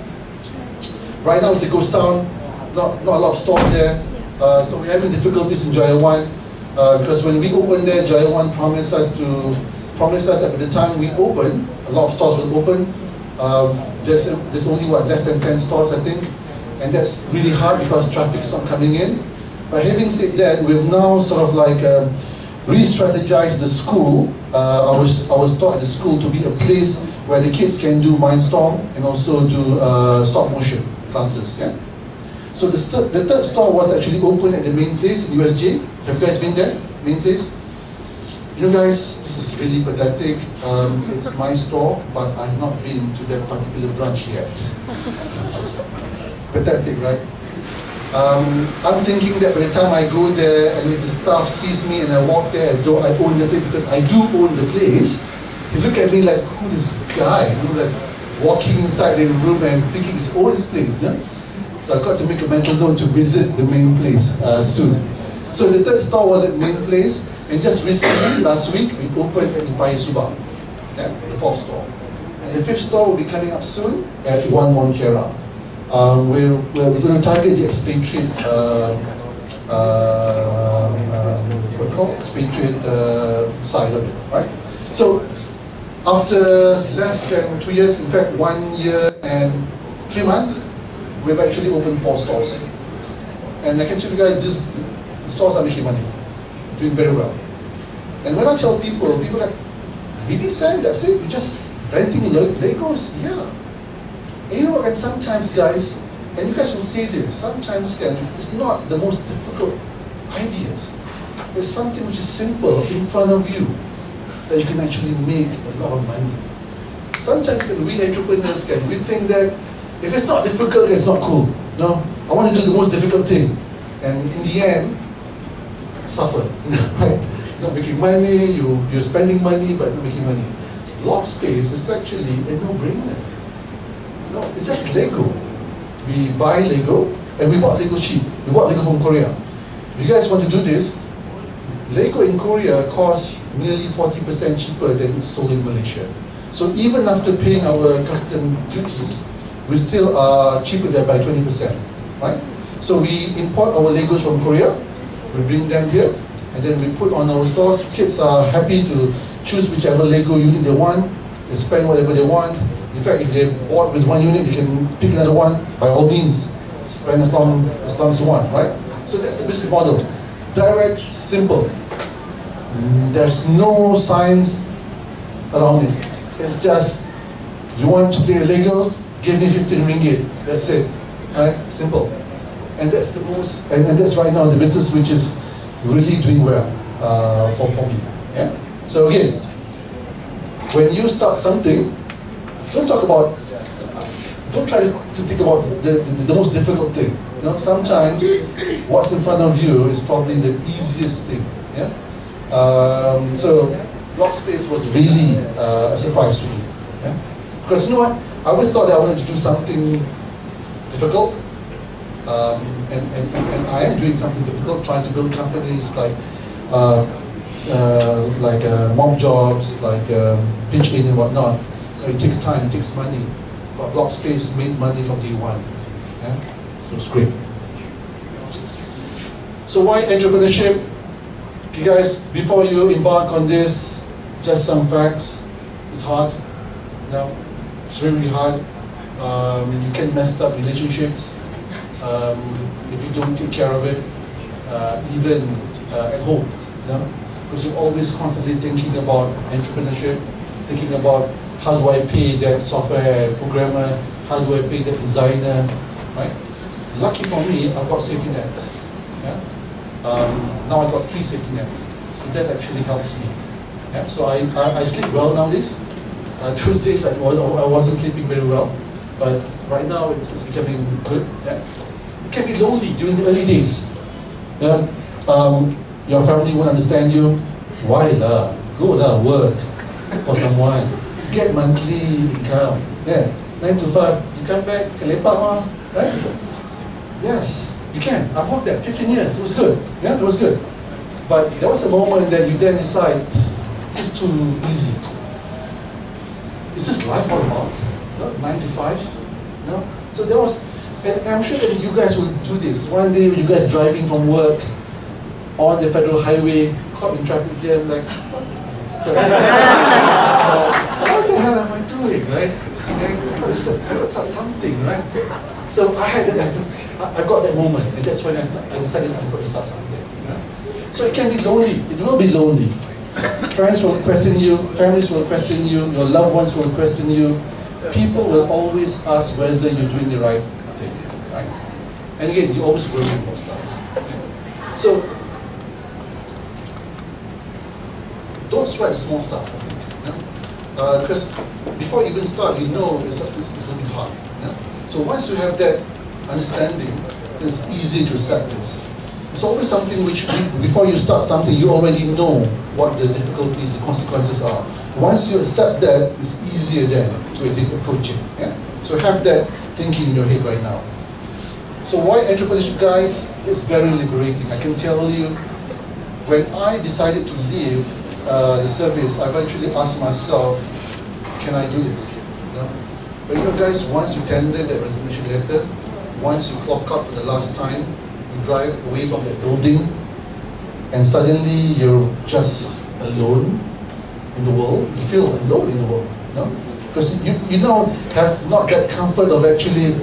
[SPEAKER 2] Right now it's a ghost town. Not a lot of stores there. So we're having difficulties in Jayawan. Because when we opened there, Jayawan promised us that at the time we open, a lot of stores will open. There's only less than 10 stores, I think, and that's really hard because traffic is not coming in. But having said that, we've now sort of like re-strategized the school, our store at the school, to be a place where the kids can do Mindstorm and also do stop motion classes. Yeah. So the third store was actually open at the main place in USJ. Have you guys been there? Main place? You know guys, this is really pathetic. It's my store, but I've not been to that particular branch yet. Pathetic, right? I'm thinking that by the time I go there and if the staff sees me and I walk there as though I own the place, because I do own the place, they look at me like, who is this guy? That's walking inside the room and thinking it's own this place. Yeah? So I've got to make a mental note to visit the main place soon. So the third store was at main place, and just recently, last week, we opened at Empire Subang, yeah, the 4th store. And the 5th store will be coming up soon at One Monkera. We're going to target the expatriate, expatriate side of it, right? So after less than 2 years, in fact 1 year and 3 months, we've actually opened 4 stores. And I can tell you guys, the stores are making money, doing very well. And when I tell people are like, really Sam, that's it? You're just renting Legos? Yeah. And you know what, and sometimes guys, and you guys will see this, sometimes it's not the most difficult ideas. It's something which is simple in front of you that you can actually make a lot of money. Sometimes we entrepreneurs we think that if it's not difficult, it's not cool. No, I want to do the most difficult thing. And in the end, suffer. Right? Not making money, you're spending money, but not making money. Block Space is actually a no-brainer. No, it's just Lego. We buy Lego, and we bought Lego cheap. We bought Lego from Korea. If you guys want to do this, Lego in Korea costs nearly 40% cheaper than it's sold in Malaysia. So even after paying our custom duties, we still are cheaper there by 20%, right? So we import our Legos from Korea, we bring them here, and then we put on our stores. Kids are happy to choose whichever Lego unit they want. They spend whatever they want. In fact, if they bought with one unit, they can pick another one. By all means, spend as long as you want, right? So that's the business model. Direct, simple. There's no science around it. It's just, you want to play a Lego, give me 15 ringgit. That's it, right? Simple. And that's the most, and that's right now the business which is really doing well for me. Yeah. So again, when you start something, don't try to think about the most difficult thing. You know, sometimes what's in front of you is probably the easiest thing. Yeah. So Blockspace was really a surprise to me. Yeah. Because you know what, I always thought that I wanted to do something difficult, and I am doing something difficult, trying to build companies like mob jobs, like Pitch In and whatnot. It takes time, it takes money, but Blockspace made money from day one. Yeah? So it's great. So why entrepreneurship? Okay guys, before you embark on this, just some facts. It's hard. No, it's really hard. You can mess up relationships if you don't take care of it, even at home. You know? Because you're always constantly thinking about entrepreneurship, thinking about how do I pay that software programmer, how do I pay that designer, right? Lucky for me, I've got safety nets. Yeah? Now I've got 3 safety nets, so that actually helps me. Yeah? So I sleep well nowadays. Tuesdays I wasn't sleeping very well, but right now it's becoming good. Yeah? It can be lonely during the early days. Yeah? Your family won't understand you. Why lah? Go lah, work for someone. Get monthly income. Yeah, 9 to 5. You come back, you can lepak mah, right? Yes, you can. I've worked there 15 years. It was good. Yeah, it was good. But there was a moment that you then decide, this is too easy. Is this life all about? No? 9 to 5? No? So there was, and I'm sure that you guys will do this. One day when you guys driving from work on the federal highway, caught in traffic jam, like, what the hell am I doing, right? I got to start something, right? So I got that moment, and that's when I decided I've got to start something. Right? So it can be lonely. It will be lonely. Friends will question you, families will question you, your loved ones will question you. People will always ask whether you're doing the right thing, right? And again, you're always working for stuff. Okay? So don't sweat the small stuff, I think. Yeah? Because before you even start, you know it's going to be hard. Yeah? So once you have that understanding, it's easy to accept this. It's always something which, before you start something, you already know what the difficulties, the consequences are. Once you accept that, it's easier then to approach it. Yeah? So have that thinking in your head right now. So why entrepreneurship, guys? It's very liberating. I can tell you, when I decided to leave the service, I've actually asked myself, can I do this? You know? But you know guys, once you tender that resignation letter, once you clock out for the last time, you drive away from that building, and suddenly you're just alone in the world. You feel alone in the world, no? Because you now have not that comfort of actually,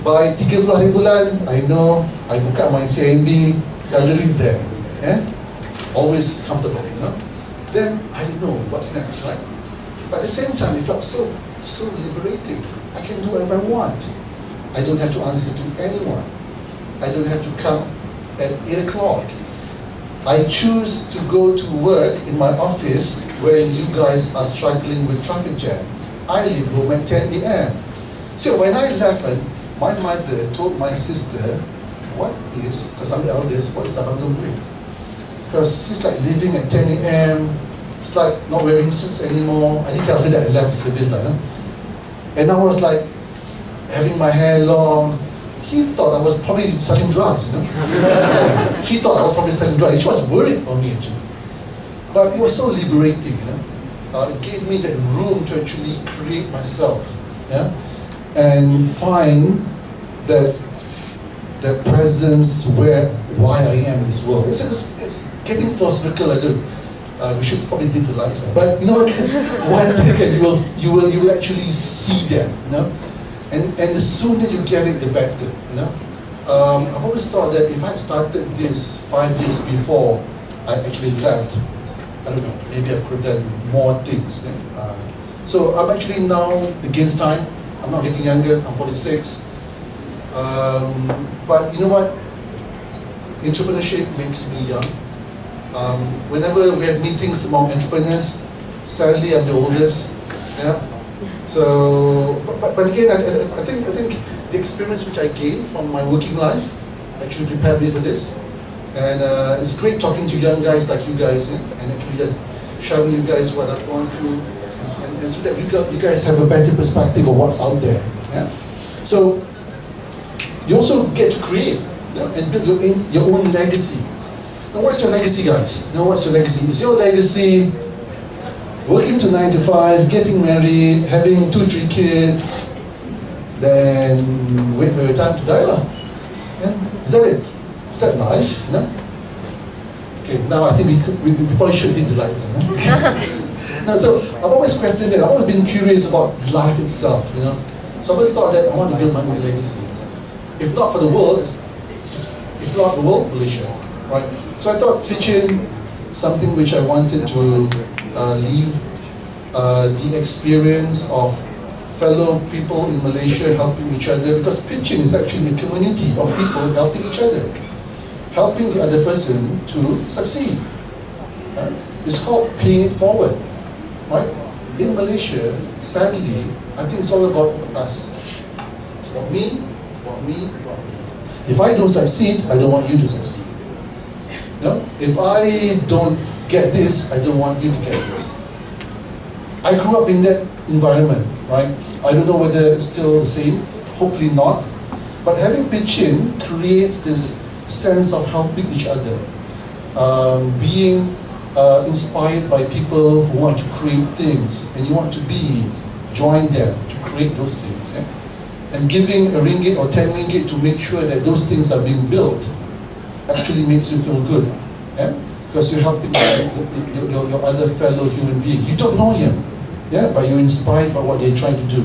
[SPEAKER 2] by 30 hari bulan, I know I buka my CIMB, salary is there, yeah? Always comfortable, you know? Then I didn't know what's next, right? But at the same time, it felt so liberating. I can do whatever I want. I don't have to answer to anyone. I don't have to come at 8 o'clock. I choose to go to work in my office when you guys are struggling with traffic jam. I leave home at 10 a.m. So when I left, my mother told my sister, because I'm the eldest, what is Abang Long doing? Because he's like leaving at 10 a.m. It's like not wearing suits anymore. I didn't tell her that I left the service. And I was like, having my hair long. He thought I was probably selling drugs, you know. He thought I was probably selling drugs. He was worried for me actually. But it was so liberating, you know. It gave me that room to actually create myself, yeah, and find that presence why I am in this world. It's getting philosophical, I do. We should probably dip the lights, but you know what? One second, you will actually see that, you know. And the sooner you get it, the better, you know. I've always thought that if I started this 5 years before I actually left, I don't know, maybe I could have done more things. So I'm actually now against time. I'm not getting younger. I'm 46. But you know what? Entrepreneurship makes me young. Whenever we have meetings among entrepreneurs, sadly I'm the oldest. Yeah. So, but again, I think the experience which I gained from my working life actually prepared me for this. And it's great talking to young guys like you guys, and actually just showing you guys what I've gone through, and so that you guys have a better perspective of what's out there. Yeah. So you also get to create, you know, and build your own legacy. Now, what's your legacy, guys? Now, what's your legacy? Is your legacy working to 9 to 5, getting married, having 2-3 kids, then wait for your time to die, lah? Yeah? Is that it? Is that life? You know? Okay, now I think we probably should dim the lights. You know? Now, so I've always questioned it. I've always been curious about life itself. You know, so I've always thought that I want to build my own legacy. If not for the world, if not the world, Malaysia, right? So I thought pitching something which I wanted to leave the experience of fellow people in Malaysia helping each other, because pitching is actually a community of people helping each other, helping the other person to succeed. It's called paying it forward, right? In Malaysia, sadly, I think it's all about us. It's about me, about me, about me. If I don't succeed, I don't want you to succeed. No? If I don't get this, I don't want you to get this. I grew up in that environment, right? I don't know whether it's still the same, hopefully not. But having pitch-in creates this sense of helping each other, being inspired by people who want to create things, and you want to join them to create those things. Yeah? And giving a ringgit or 10 ringgit to make sure that those things are being built actually makes you feel good. Yeah? Because you're helping your other fellow human being. You don't know him, yeah? But you're inspired by what they're trying to do.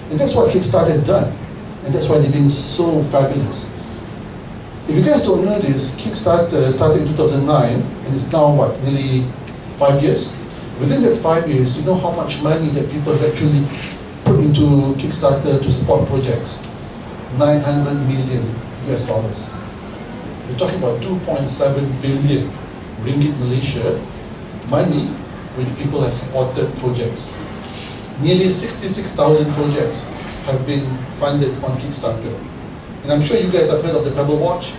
[SPEAKER 2] And that's what Kickstarter has done. And that's why they're being so fabulous. If you guys don't know this, Kickstarter started in 2009, and it's now, what, nearly 5 years? Within that 5 years, you know how much money that people have actually put into Kickstarter to support projects? 900 million US dollars. We're talking about 2.7 billion ringgit Malaysia money which people have supported projects. Nearly 66,000 projects have been funded on Kickstarter. And I'm sure you guys have heard of the Pebble Watch.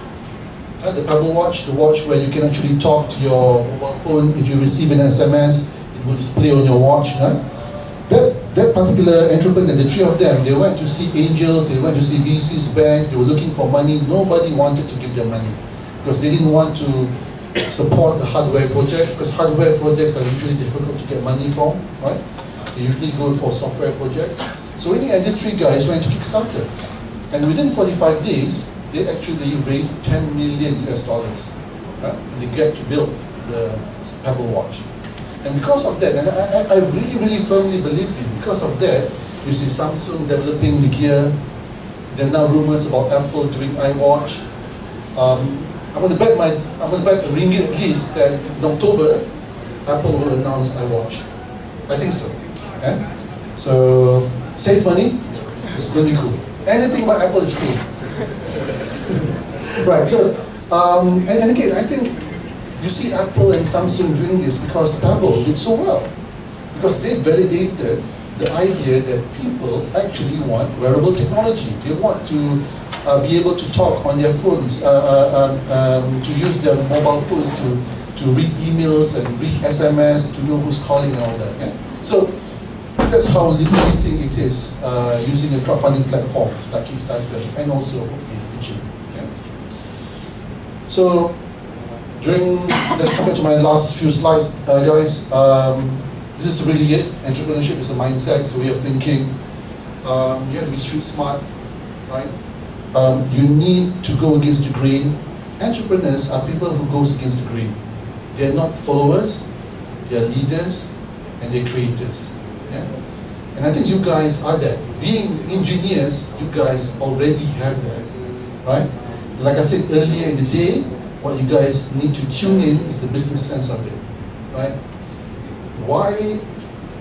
[SPEAKER 2] The Pebble Watch, the watch where you can actually talk to your mobile phone. If you receive an SMS, it will display on your watch. Right? That particular entrepreneur, the three of them, they went to see angels, they went to see VC's bank, they were looking for money. Nobody wanted to give them money because they didn't want to support a hardware project, because hardware projects are usually difficult to get money from, right? They usually go for software projects. So in the end, these three guys went to Kickstarter. And within 45 days, they actually raised 10 million US dollars. Right? And they get to build the Pebble Watch. And because of that, and I really, really firmly believe this, because of that, you see Samsung developing the gear. There are now rumors about Apple doing iWatch. I'm going to bet a ringgit at least that in October, Apple will announce iWatch. I think so. Yeah? So save money. It's going to be cool. Anything by Apple is cool. Right. So and again, I think you see Apple and Samsung doing this because Pebble did so well, because they validated the idea that people actually want wearable technology. They want to be able to talk on their phones, to use their mobile phones to read emails and read SMS, to know who's calling and all that. Yeah? So that's how liberating it is using a crowdfunding platform like Kickstarter and also hopefully pitching. Yeah? So let's come back to my last few slides, guys. This is really it. Entrepreneurship is a mindset, it's a way of thinking. You have to be street smart, right? You need to go against the grain. Entrepreneurs are people who goes against the grain. They're not followers, they're leaders, and they're creators. Yeah? And I think you guys are that. Being engineers, you guys already have that, right? Like I said earlier in the day, what you guys need to tune in is the business sense of it, right? Why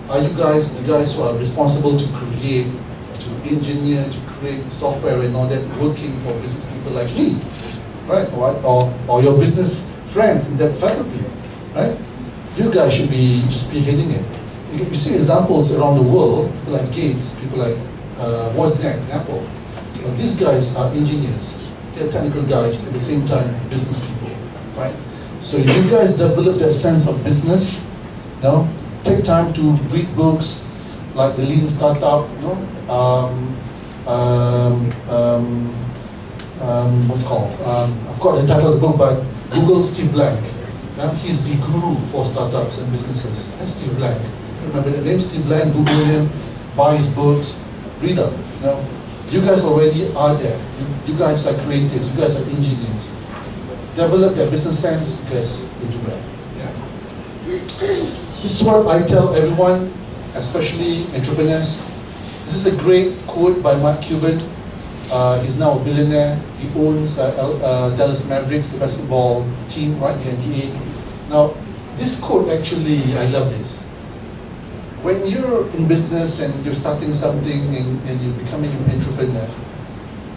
[SPEAKER 2] are you guys the guys who are responsible to create, to engineer, to create software and all that, working for business people like me, right? Or your business friends in that faculty, right? You guys should be spearheading it. You see examples around the world, people like Gates, people like Wozniak, Apple. You know, these guys are engineers. They're technical guys, at the same time, business people, right? So if you guys develop that sense of business, you know, take time to read books like the Lean Startup, you know, what's it called? I forgot the title of the book, but Google Steve Blank. Yeah? He's the guru for startups and businesses. And Steve Blank. Remember the name Steve Blank? Google him, buy his books, read up. You know? You guys already are there. You guys are creatives. You guys are engineers. Develop that business sense. You guys will do well. Yeah. This is what I tell everyone, especially entrepreneurs. This is a great quote by Mark Cuban. He's now a billionaire. He owns Dallas Mavericks, the basketball team, right, the NBA. Now, this quote actually, I love this. When you're in business and you're starting something and you're becoming an entrepreneur,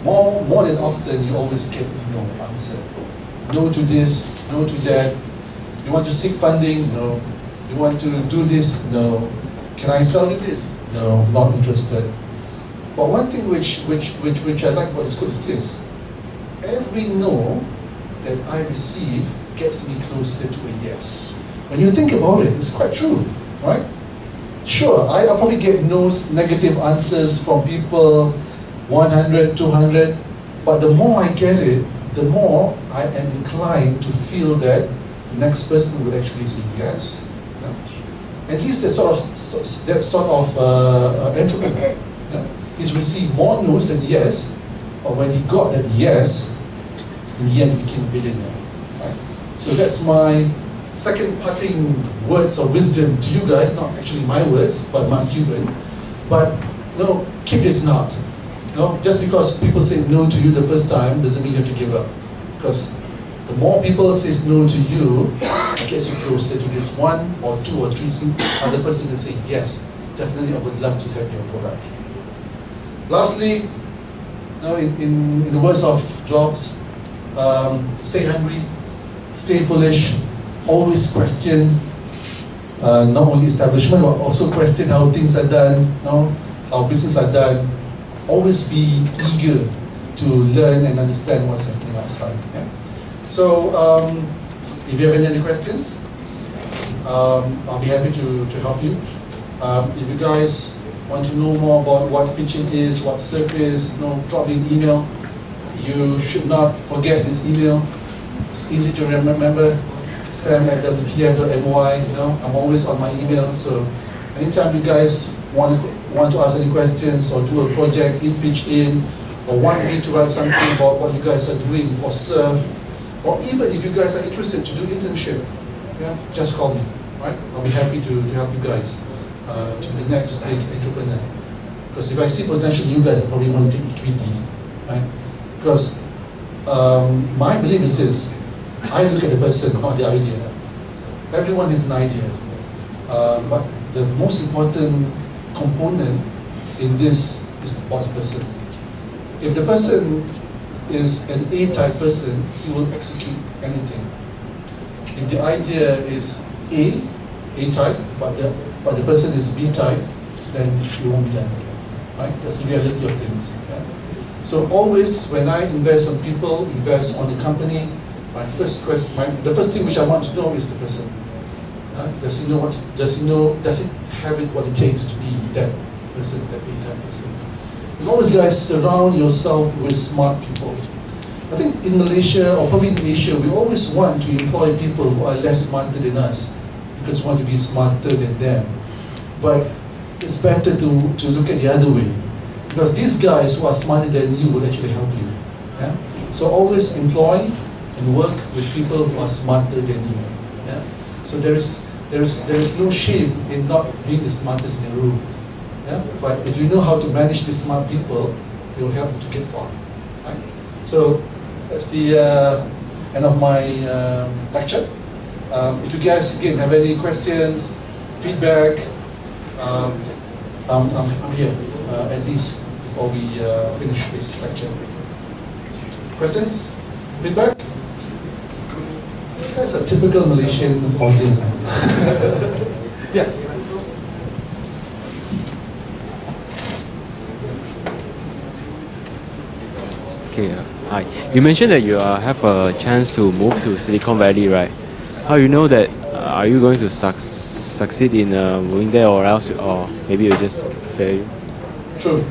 [SPEAKER 2] more than often you always get no answer. No to this, no to that. You want to seek funding? No. You want to do this? No. Can I sell you this? No, not interested. But one thing which I like about this quote is this. Every no that I receive gets me closer to a yes. When you think about it, it's quite true, right? Sure, I'll probably get no negative answers from people, 100, 200, but the more I get it, the more I am inclined to feel that the next person will actually say yes. You know? And he's the sort of entrepreneur. You know? He's received more no's than yes, but when he got that yes, in the end he became a billionaire. Right? So that's my second parting words of wisdom to you guys, not actually my words, but Mark Cuban. But no, keep this knot. No, just because people say no to you the first time doesn't mean you have to give up. Because the more people say no to you, it gets you closer to this one or two or three other person that say yes, definitely I would love to have your product. Lastly, in the words of Jobs, stay hungry, stay foolish, always question not only establishment but also question how things are done, how business are done. Always be eager to learn and understand what's happening outside. Yeah? So if you have any other questions, I'll be happy to help you. If you guys want to know more about what pitching is, what SERP is, drop me an email. You should not forget this email. It's easy to remember. sam@wtf.my. I'm always on my email. So anytime you guys want to ask any questions or do a project in Pitch In, or want me to write something about what you guys are doing for SERP, or even if you guys are interested to do internship, just call me. Right? I'll be happy to help you guys to be the next big entrepreneur. Because if I see potential, you guys probably want to take equity, right? Because my belief is this: I look at the person, not the idea. Everyone has an idea, but the most important component in this is about the person. If the person is an A-type person, he will execute anything. If the idea is A-type, but the person is B-type, then it won't be done. Right? That's the reality of things. Yeah? So always, when I invest on people, invest on the company, the first thing which I want to know is the person. Does he know what? Does he know? Does he have it what it takes to be that person, that A-type person? And always, guys, surround yourself with smart people. I think in Malaysia, or probably in Asia, we always want to employ people who are less smarter than us because we want to be smarter than them. But it's better to look at the other way, because these guys who are smarter than you will actually help you. Yeah? So always employ and work with people who are smarter than you. Yeah? So there is no shame in not being the smartest in the room. Yeah? But if you know how to manage these smart people, they will help you to get far. Right? So that's the end of my lecture. If you guys again have any questions, feedback, I'm here at least before we finish this lecture. Questions? Feedback? You guys are typical Malaysian audience. Yeah.
[SPEAKER 3] Okay, hi. You mentioned that you have a chance to move to Silicon Valley, right? How you know that? Are you going to succeed in moving there, or else, or maybe you just fail?
[SPEAKER 2] True.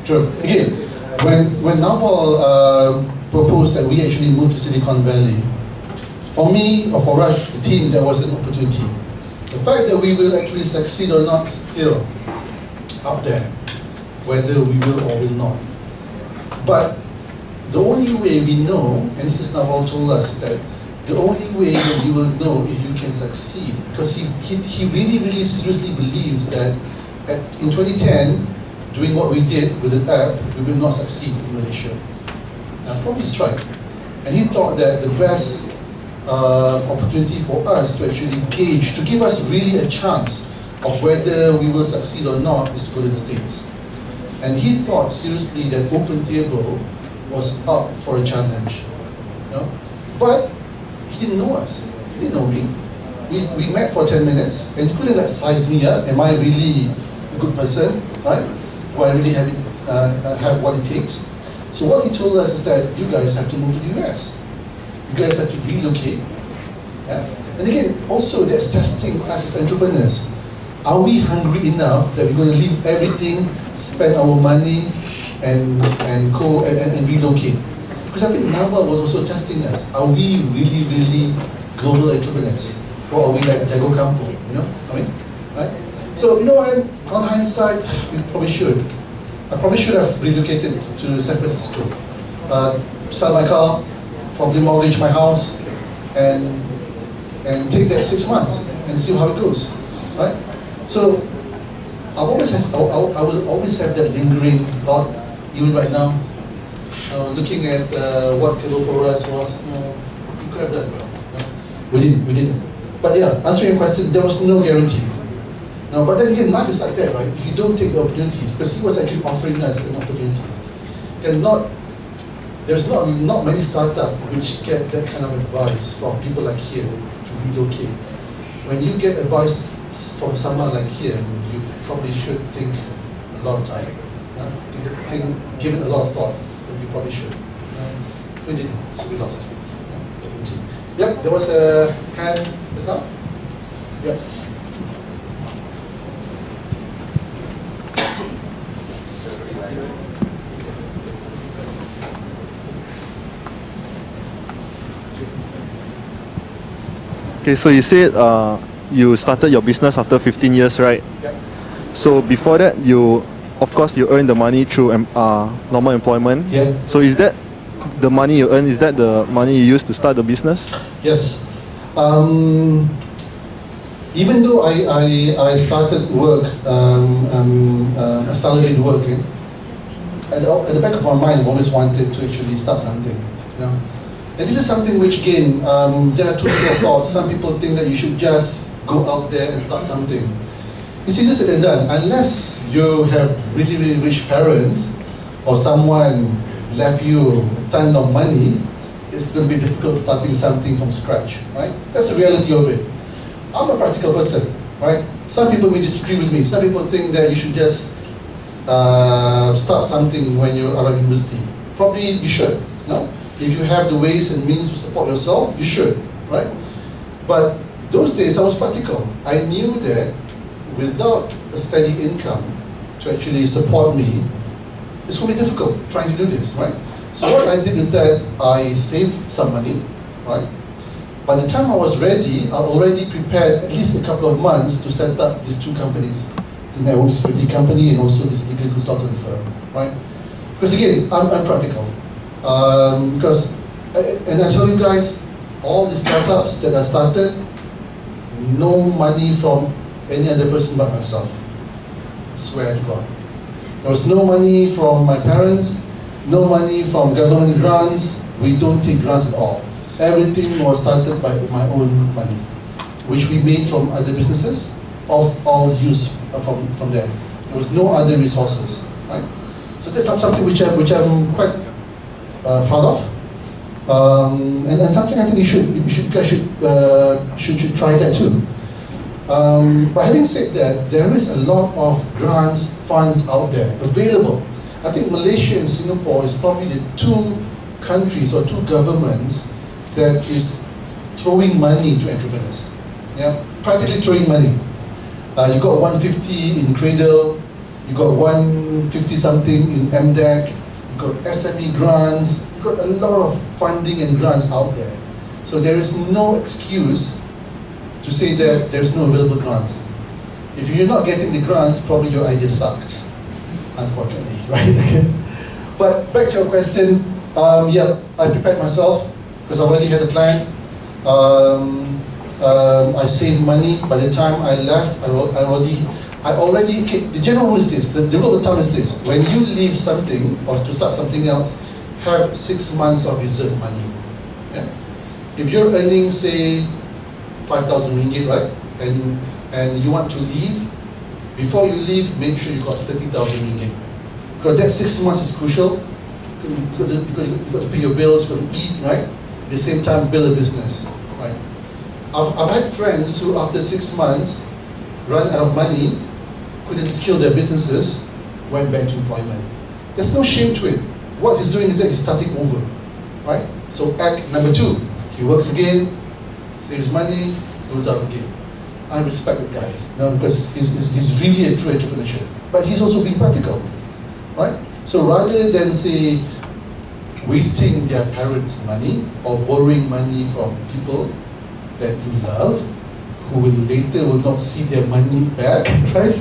[SPEAKER 2] Again, when Naval proposed that we actually move to Silicon Valley, for me or for us, the team, there was an opportunity. The fact that we will actually succeed or not still up there, whether we will or will not. But the only way we know, and this is Naval told us, is that the only way that you will know if you can succeed, because he really seriously believes that in 2010, doing what we did with an app, we will not succeed in Malaysia. And probably he's right. And he thought that the best opportunity for us to actually gauge, to give us really a chance of whether we will succeed or not, is to go to the States. And he thought seriously that OpenTable was up for a challenge. You know? But he didn't know us. He didn't know me. We met for 10 minutes, and he couldn't size me up. Am I really a good person, right? Do I really have what it takes? So what he told us is that you guys have to move to the US. You guys have to relocate. Yeah? And again, also that's testing us as entrepreneurs. Are we hungry enough that we're going to leave everything, spend our money, and relocate? Because I think Naval was also testing us. Are we really global entrepreneurs? Or are we like Jago Kampung, you know? I mean, right? So, you know what, on hindsight, we probably should. I probably should have relocated to San Francisco. Sell my car, probably mortgage my house, and take that 6 months and see how it goes, right? So, I will always have that lingering thought, even right now, looking at what Table for Us was. We could have done well. We didn't. But yeah, answering your question, there was no guarantee. No, but then again, life is like that, right? If you don't take the opportunities, because he was actually offering us an opportunity, and there's not many startups which get that kind of advice from people like him to relocate. When you get advice from someone like him, you probably should think a lot of time, give it a lot of thought, but you probably should. We didn't, so we lost. Yep, there was a hand just now. Yep.
[SPEAKER 4] Okay, so you said you started your business after 15 years, right?
[SPEAKER 2] Yep.
[SPEAKER 4] So before that, of course, you earn the money through normal employment.
[SPEAKER 2] Yeah.
[SPEAKER 4] So is that the money you earn? Is that the money you use to start the business?
[SPEAKER 2] Yes. Even though I started work, a salaried work, at the back of my mind, I've always wanted to actually start something. You know? And this is something which, again, there are two schools of thought. Some people think that you should just go out there and start something. You see, this is done. Unless you have really rich parents, or someone left you a ton of money, it's going to be difficult starting something from scratch, right? That's the reality of it. I'm a practical person, right? Some people may disagree with me. Some people think that you should just start something when you're out of university. Probably you should, no? If you have the ways and means to support yourself, you should, right? But those days I was practical. I knew that without a steady income to actually support me, it's going to be difficult trying to do this, right? So what I did is that I saved some money, right? By the time I was ready, I already prepared at least a couple of months to set up these two companies, the network security company and also this legal consultant firm, right? Because again, I'm practical. And I tell you guys, all the startups that I started, no money from any other person but myself. Swear to God. There was no money from my parents, no money from government grants. We don't take grants at all. Everything was started by my own money, which we made from other businesses, all used from there. There was no other resources, right? So that's something which I'm quite proud of, and something I think you guys should try that too. But having said that, there is a lot of grants, funds out there available. I think Malaysia and Singapore is probably the two countries or two governments that is throwing money to entrepreneurs. Yeah, practically throwing money. You got 150 in Cradle, you got 150 something in MDEC, you got SME grants, you got a lot of funding and grants out there. So there is no excuse to say that there's no available grants. If you're not getting the grants, probably your idea sucked, unfortunately, right? But back to your question, yeah, I prepared myself because I already had a plan. I saved money. By the time I left, the general rule is this, the rule of thumb is this: when you leave something or to start something else, have 6 months of reserve money. Yeah? If you're earning, say, 5,000 ringgit, right? And you want to leave, before you leave, make sure you got 30,000 ringgit. Because that 6 months is crucial. You've got to pay your bills, you've got to eat, right? At the same time, build a business, right? I've had friends who, after 6 months, run out of money, couldn't scale their businesses, went back to employment. There's no shame to it. What he's doing is that he's starting over, right? So act number 2, he works again, saves money, goes out again. I respect the guy, because he's really a true entrepreneur. But he's also being practical, right? So rather than say wasting their parents' money or borrowing money from people that you love, who will not see their money back, right?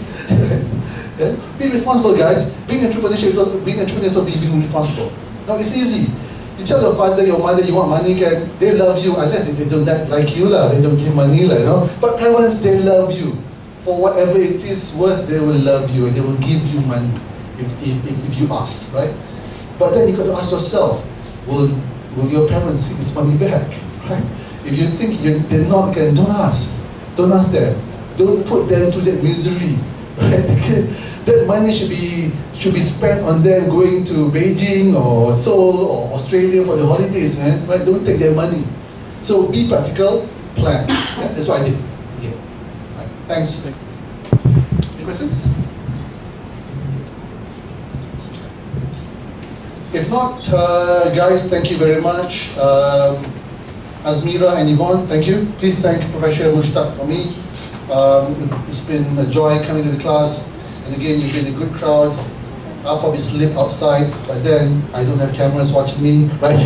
[SPEAKER 2] Yeah? Be responsible, guys. Being entrepreneurs is also being responsible. Now it's easy. You tell your father, your mother, you want money, they love you, unless they don't like you, they don't give money, you know. But parents, they love you. For whatever it is worth, they will love you and they will give you money if you ask, right? But then you got to ask yourself, will your parents see this money back, right? If you think they're not, don't ask. Don't ask them. Don't put them to that misery, right? That money should be spent on them going to Beijing or Seoul or Australia for the holidays, man. Right? Don't take their money. So be practical, plan. Yeah, that's what I did. Yeah. Right. Thanks. Any questions? If not, guys, thank you very much. Azmira and Yvonne, thank you. Please thank Professor Mushtaq for me. It's been a joy coming to the class. And again, you've been a good crowd. I'll probably sleep outside, but then I don't have cameras watching me, right?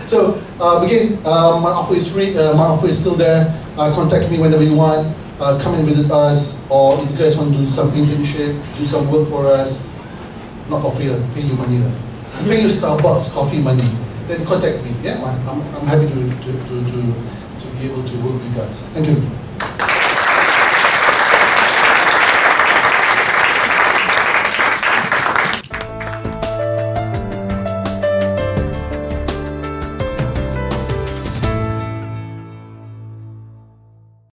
[SPEAKER 2] So again, my offer is free. My offer is still there. Contact me whenever you want. Come and visit us, or if you guys want to do some internship, do some work for us, not for free, pay you money. Pay you Starbucks coffee money. Then contact me. Yeah, I'm happy to be able to work with you guys. Thank you.